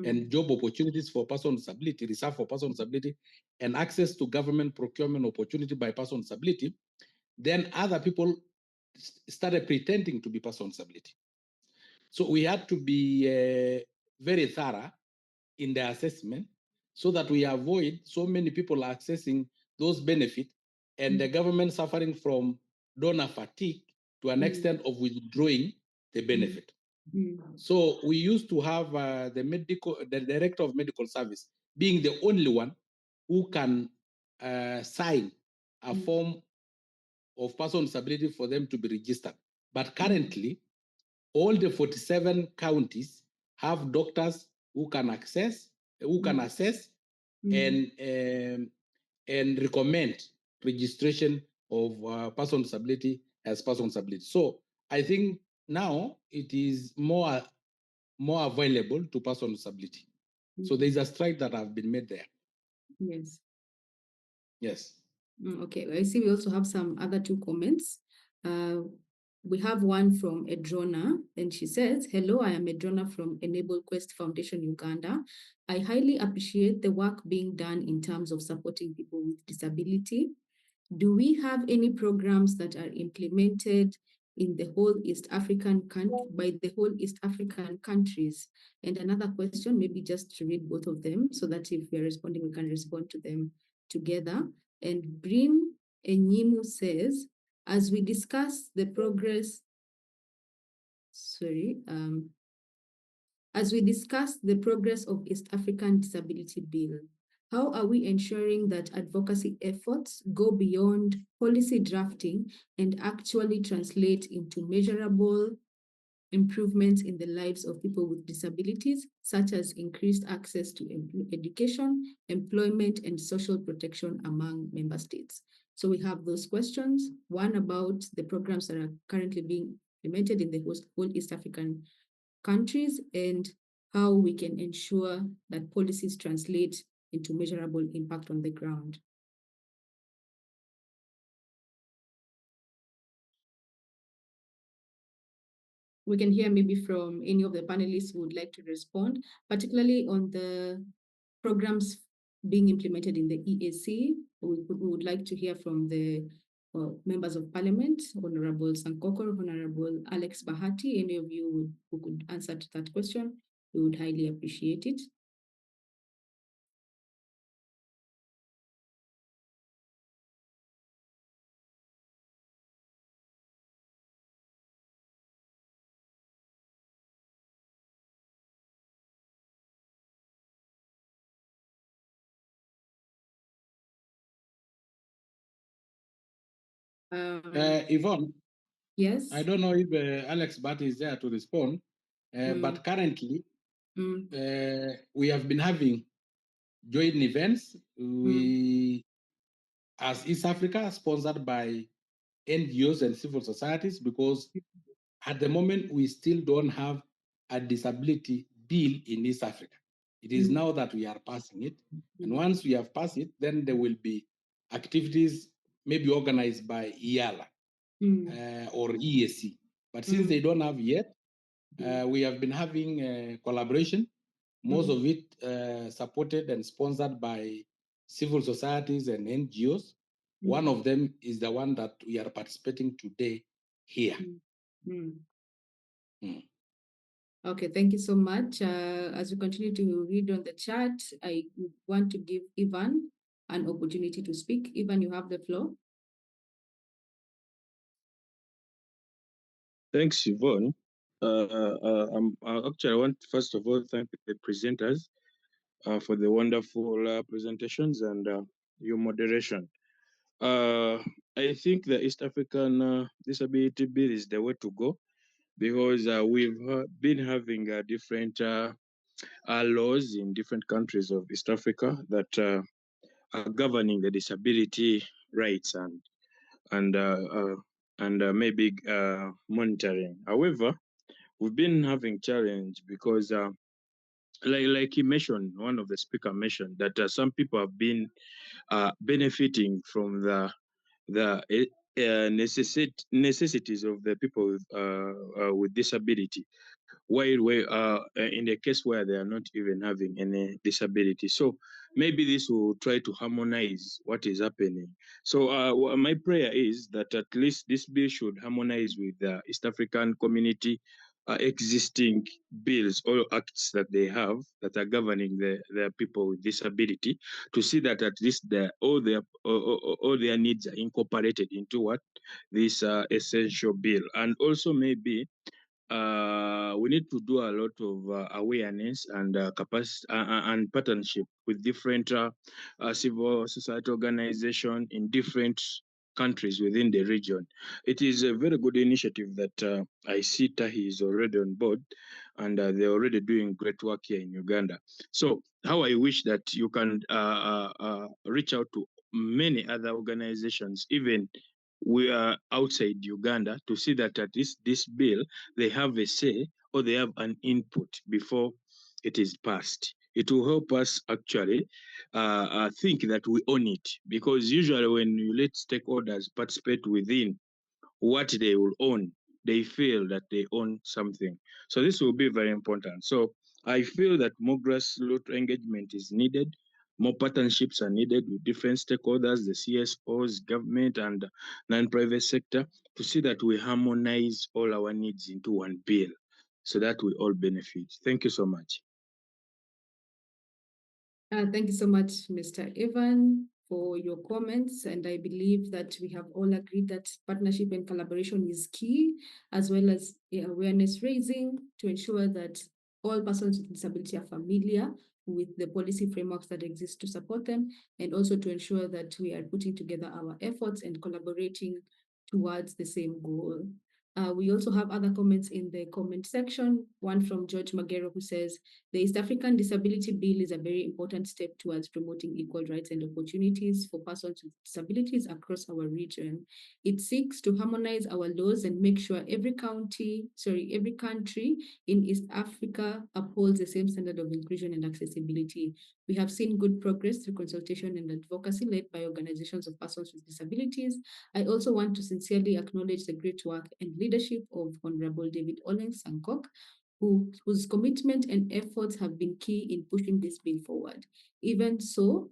and job opportunities for persons with disability, reserved for persons with disability, and access to government procurement opportunity by persons with disability, then other people started pretending to be persons with disability. So we had to be very thorough in the assessment so that we avoid so many people accessing those benefits and the government suffering from donor fatigue to an extent of withdrawing the benefit. So we used to have the director of medical service being the only one who can sign a form of person with disability for them to be registered. But currently, all the 47 counties have doctors who can assess and recommend registration of person with disability as person with disability. So I think now it is more available to person with disability. So there's a stride that have been made there. Yes. Yes. Okay, I see we also have some other two comments. We have one from Edrona, and she says, "Hello, I am Edrona from Enable Quest Foundation, Uganda. I highly appreciate the work being done in terms of supporting people with disability. Do we have any programs that are implemented in the whole East African by the whole East African countries?" And another question, maybe just to read both of them so that if we're responding, we can respond to them together. And Brim Enyimu says, as we discuss the progress, as we discuss the progress of East African Disability Bill, how are we ensuring that advocacy efforts go beyond policy drafting and actually translate into measurable improvements in the lives of people with disabilities, such as increased access to education, employment, and social protection among member states? So we have those questions. One about the programs that are currently being implemented in the whole East African countries and how we can ensure that policies translate into measurable impact on the ground. We can hear maybe from any of the panelists who would like to respond, particularly on the programs being implemented in the EAC. We would like to hear from the members of parliament, Honorable Sankoko, Honorable Alex Bahati. Any of you who could answer to that question, we would highly appreciate it. Yvonne, yes. I don't know if Alex Bat is there to respond, but currently we have been having joint events. We, as East Africa, sponsored by NGOs and civil societies, because at the moment we still don't have a disability bill in East Africa. It is now that we are passing it. And once we have passed it, then there will be activities maybe organized by IALA or EAC. But since they don't have yet, we have been having collaboration, most of it supported and sponsored by civil societies and NGOs. One of them is the one that we are participating today here. Okay, thank you so much. As we continue to read on the chat, I want to give Ivan an opportunity to speak. Ivan, you have the floor. Thanks, Yvonne. Actually, I want first of all thank the presenters for the wonderful presentations and your moderation. I think the East African Disability Bill is the way to go, because we've been having different laws in different countries of East Africa that are governing the disability rights and maybe monitoring. However, we've been having challenge because like he mentioned, one of the speaker mentioned that some people have been benefiting from the necessities of the people with disability. while in the case where they are not even having any disability. So maybe this will try to harmonize what is happening. So my prayer is that at least this bill should harmonize with the East African community existing bills or acts that they have that are governing the people with disability, to see that at least all their needs are incorporated into what this essential bill. And also maybe we need to do a lot of awareness and capacity and partnership with different civil society organizations in different countries within the region. It is a very good initiative that I see Tahi is already on board, and they're already doing great work here in Uganda. So how I wish that you can reach out to many other organizations, even we are outside Uganda, to see that at least this bill, they have a say or they have an input before it is passed. It will help us actually think that we own it, because usually when you let stakeholders participate within what they will own, they feel that they own something. So this will be very important. So I feel that more grassroots engagement is needed. More partnerships are needed with different stakeholders, the CSOs, government, and non-private sector, to see that we harmonize all our needs into one bill so that we all benefit. Thank you so much. Thank you so much, Mr. Evan, for your comments. And I believe that we have all agreed that partnership and collaboration is key, as well as awareness raising to ensure that all persons with disability are familiar with the policy frameworks that exist to support them, and also to ensure that we are putting together our efforts and collaborating towards the same goal. We also have other comments in the comment section, one from George Magero, who says, the East African Disability Bill is a very important step towards promoting equal rights and opportunities for persons with disabilities across our region. It seeks to harmonize our laws and make sure every country in East Africa upholds the same standard of inclusion and accessibility. We have seen good progress through consultation and advocacy led by organizations of persons with disabilities. I also want to sincerely acknowledge the great work and leadership of Honorable David Olen Sankok, whose commitment and efforts have been key in pushing this bill forward. Even so,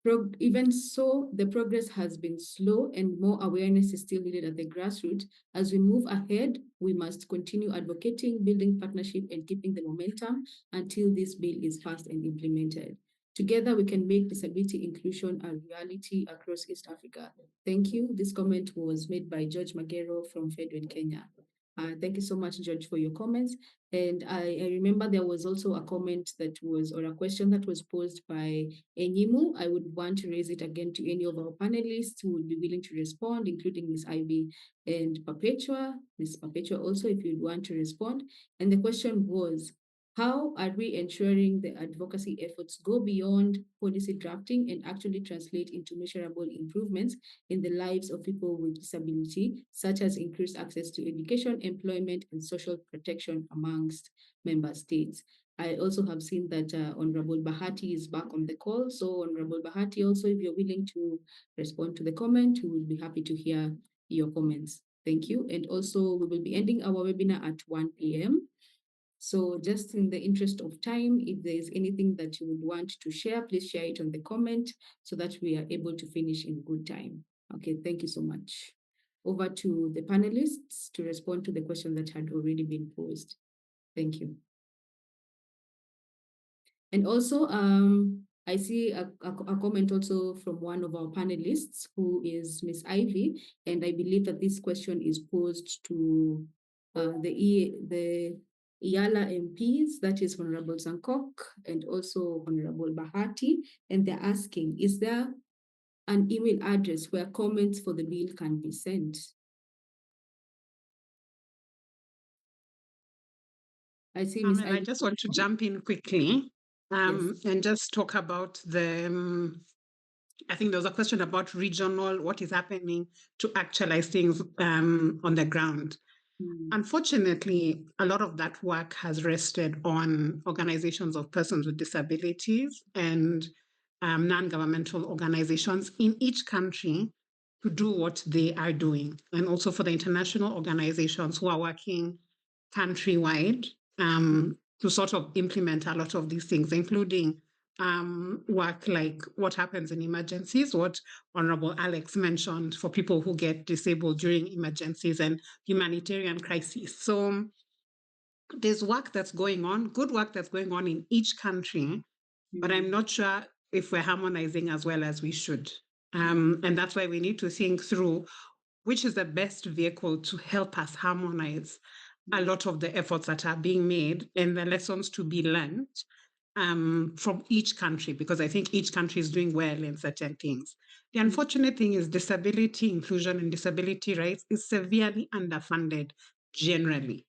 the progress has been slow and more awareness is still needed at the grassroots. As we move ahead, we must continue advocating, building partnership, and keeping the momentum until this bill is passed and implemented. Together, we can make disability inclusion a reality across East Africa. Thank you. This comment was made by George Magero from Fedwen, Kenya. Thank you so much, George, for your comments. And I remember there was also a comment or a question that was posed by Enyimu. I would want to raise it again to any of our panelists who would be willing to respond, including Ms. Ivy and Perpetua. Ms. Perpetua also, if you'd want to respond. And the question was, how are we ensuring the advocacy efforts go beyond policy drafting and actually translate into measurable improvements in the lives of people with disability, such as increased access to education, employment, and social protection amongst member states? I also have seen that Honorable Bahati is back on the call. So Honorable Bahati, also, if you're willing to respond to the comment, we will be happy to hear your comments. Thank you. And also, we will be ending our webinar at 1 p.m. So just in the interest of time, if there's anything that you would want to share, please share it on the comment so that we are able to finish in good time. Okay, thank you so much. Over to the panelists to respond to the question that had already been posed. Thank you. And also, I see a comment also from one of our panelists, who is Ms. Ivy, and I believe that this question is posed to the IALA MPs, that is Honorable Sankok and also Honorable Bahati, and they're asking, is there an email address where comments for the bill can be sent? I see Ms. I just want to jump in quickly and just talk about I think there was a question about regional, what is happening to actualize things on the ground. Unfortunately, a lot of that work has rested on organizations of persons with disabilities and non-governmental organizations in each country to do what they are doing, and also for the international organizations who are working countrywide to sort of implement a lot of these things, including work like what happens in emergencies, what Honorable Alex mentioned for people who get disabled during emergencies and humanitarian crises. So there's work that's going on, good work that's going on in each country, but I'm not sure if we're harmonizing as well as we should. And that's why we need to think through which is the best vehicle to help us harmonize a lot of the efforts that are being made and the lessons to be learned from each country, because I think each country is doing well in certain things. The unfortunate thing is disability inclusion and disability rights is severely underfunded generally.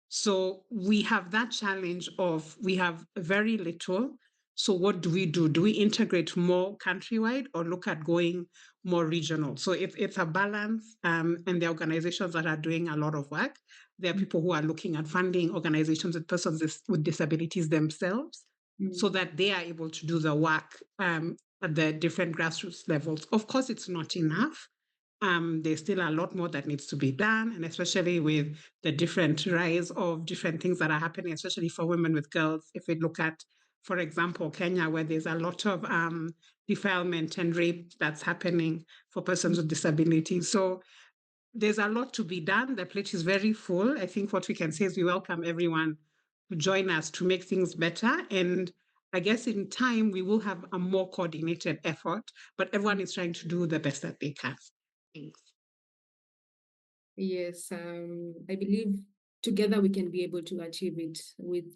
So we have that challenge of we have very little. So what do we do? Do we integrate more countrywide or look at going more regional? So it's a balance, and the organizations that are doing a lot of work. There are people who are looking at funding organizations with persons with disabilities themselves, so that they are able to do the work at the different grassroots levels. Of course, it's not enough. There's still a lot more that needs to be done, and especially with the different rise of different things that are happening, especially for women with girls. If we look at, for example, Kenya, where there's a lot of defilement and rape that's happening for persons with disabilities. So there's a lot to be done. The plate is very full. I think what we can say is we welcome everyone to join us to make things better. And I guess in time, we will have a more coordinated effort, but everyone is trying to do the best that they can. Thanks. Yes, I believe together we can be able to achieve it with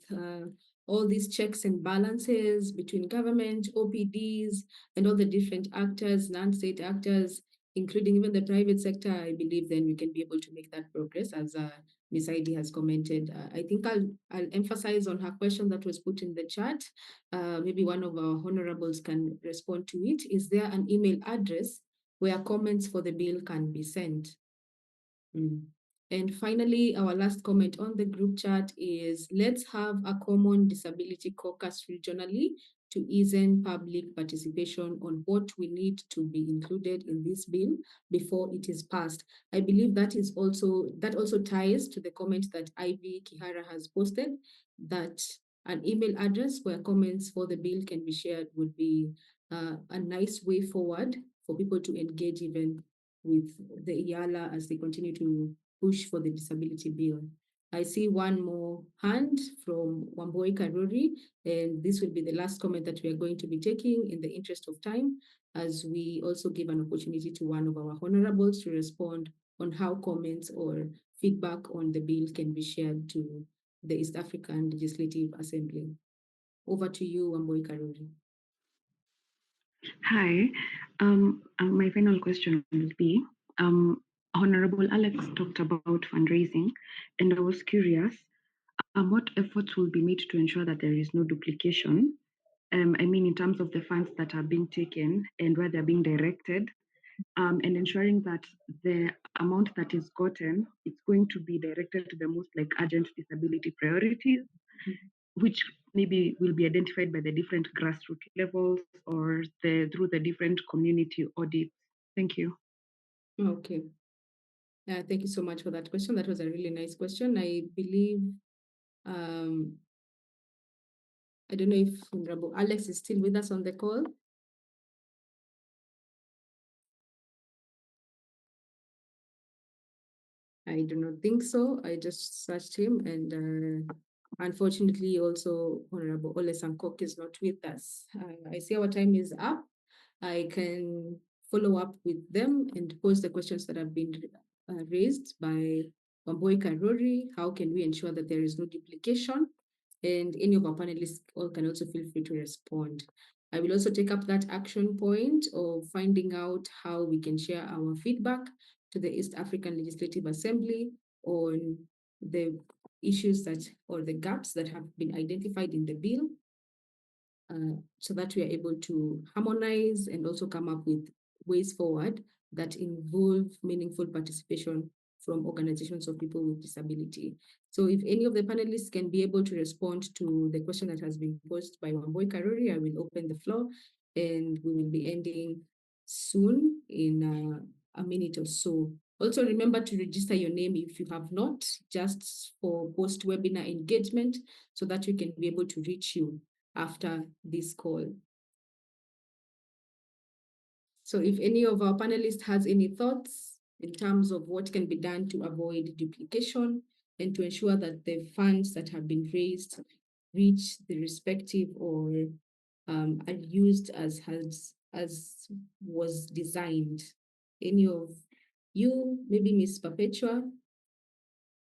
all these checks and balances between government, OPDs, and all the different actors, non-state actors, including even the private sector. I believe then we can be able to make that progress, as Ms. Heidi has commented. I think I'll emphasize on her question that was put in the chat. Maybe one of our honorables can respond to it. Is there an email address where comments for the bill can be sent? And finally, our last comment on the group chat is let's have a common disability caucus regionally to ease in public participation on what we need to be included in this bill before it is passed. I believe that also ties to the comment that Ivy Kihara has posted, that an email address where comments for the bill can be shared would be a nice way forward for people to engage even with the IALA as they continue to push for the disability bill. I see one more hand from Wamboi Karuri, and this will be the last comment that we are going to be taking in the interest of time, as we also give an opportunity to one of our honorables to respond on how comments or feedback on the bill can be shared to the East African Legislative Assembly. Over to you, Wamboi Karuri. Hi, my final question will be, Honorable Alex talked about fundraising, and I was curious, what efforts will be made to ensure that there is no duplication? I mean, in terms of the funds that are being taken and where they're being directed, and ensuring that the amount that is gotten, it's going to be directed to the most urgent disability priorities, which maybe will be identified by the different grassroots levels or through the different community audits. Thank you. Okay. Thank you so much for that question. That was a really nice question. I believe, I don't know if Honorable Alex is still with us on the call. I do not think so. I just searched him, and unfortunately also Honorable Ole Sankok is not with us. I see our time is up. I can follow up with them and pose the questions that have been raised by Wamboi Karuri. How can we ensure that there is no duplication? And any of our panelists can also feel free to respond. I will also take up that action point of finding out how we can share our feedback to the East African Legislative Assembly on the issues or the gaps that have been identified in the bill, so that we are able to harmonize and also come up with ways forward that involve meaningful participation from organizations of people with disability. So if any of the panelists can be able to respond to the question that has been posed by Wamboi Karuri, I will open the floor, and we will be ending soon in a minute or so. Also remember to register your name if you have not, just for post-webinar engagement, so that we can be able to reach you after this call. So if any of our panelists has any thoughts in terms of what can be done to avoid duplication and to ensure that the funds that have been raised reach the respective or are used as was designed. Any of you, maybe Ms. Perpetua,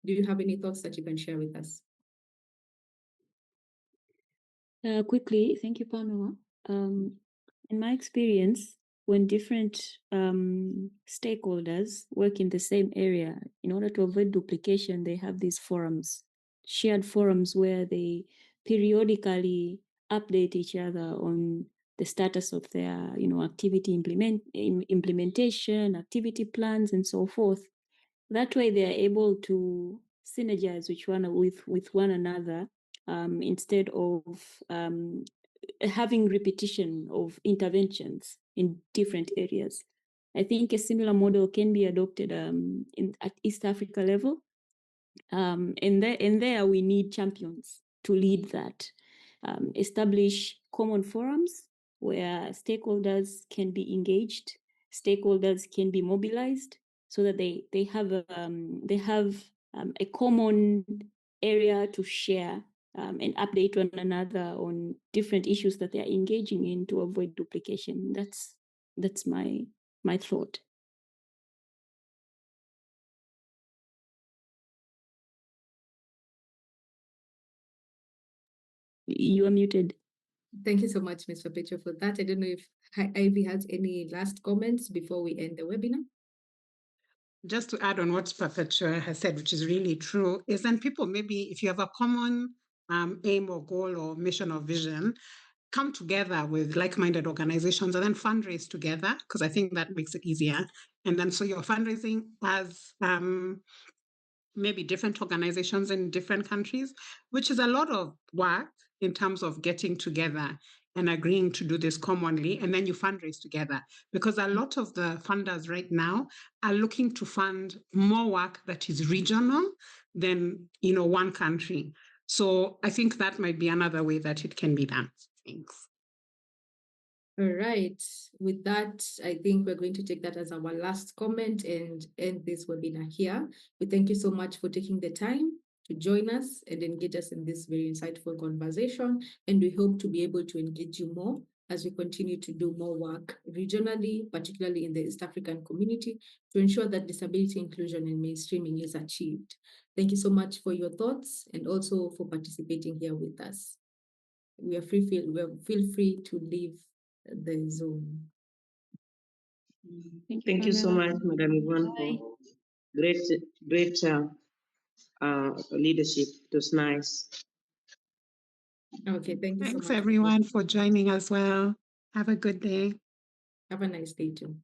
do you have any thoughts that you can share with us? Quickly, thank you, Pamela. In my experience, when different stakeholders work in the same area, in order to avoid duplication, they have these forums, shared forums where they periodically update each other on the status of their, activity implementation, activity plans, and so forth. That way, they are able to synergize with one another, instead of having repetition of interventions in different areas. I think a similar model can be adopted at East Africa level. And there we need champions to lead that. Establish common forums where stakeholders can be engaged, stakeholders can be mobilized, so that they have a common area to share and update one another on different issues that they are engaging in to avoid duplication. That's my thought. You are muted. Thank you so much, Ms. Perpetua, for that. I don't know if Ivy has any last comments before we end the webinar. Just to add on what Perpetua has said, which is really true, is then people, maybe if you have a common aim or goal or mission or vision, come together with like-minded organizations and then fundraise together, because I think that makes it easier. And then so your fundraising has maybe different organizations in different countries, which is a lot of work in terms of getting together and agreeing to do this commonly, and then you fundraise together. Because a lot of the funders right now are looking to fund more work that is regional than, one country. So I think that might be another way that it can be done. Thanks. All right. With that, I think we're going to take that as our last comment and end this webinar here. We thank you so much for taking the time to join us and engage us in this very insightful conversation. And we hope to be able to engage you more as we continue to do more work regionally, particularly in the East African community, to ensure that disability inclusion and mainstreaming is achieved. Thank you so much for your thoughts and also for participating here with us. Feel free to leave the Zoom. Thank you so much, Madam Yvonne, for great leadership. It was nice. Okay, thank you so much. Thanks everyone for joining as well. Have a good day. Have a nice day too.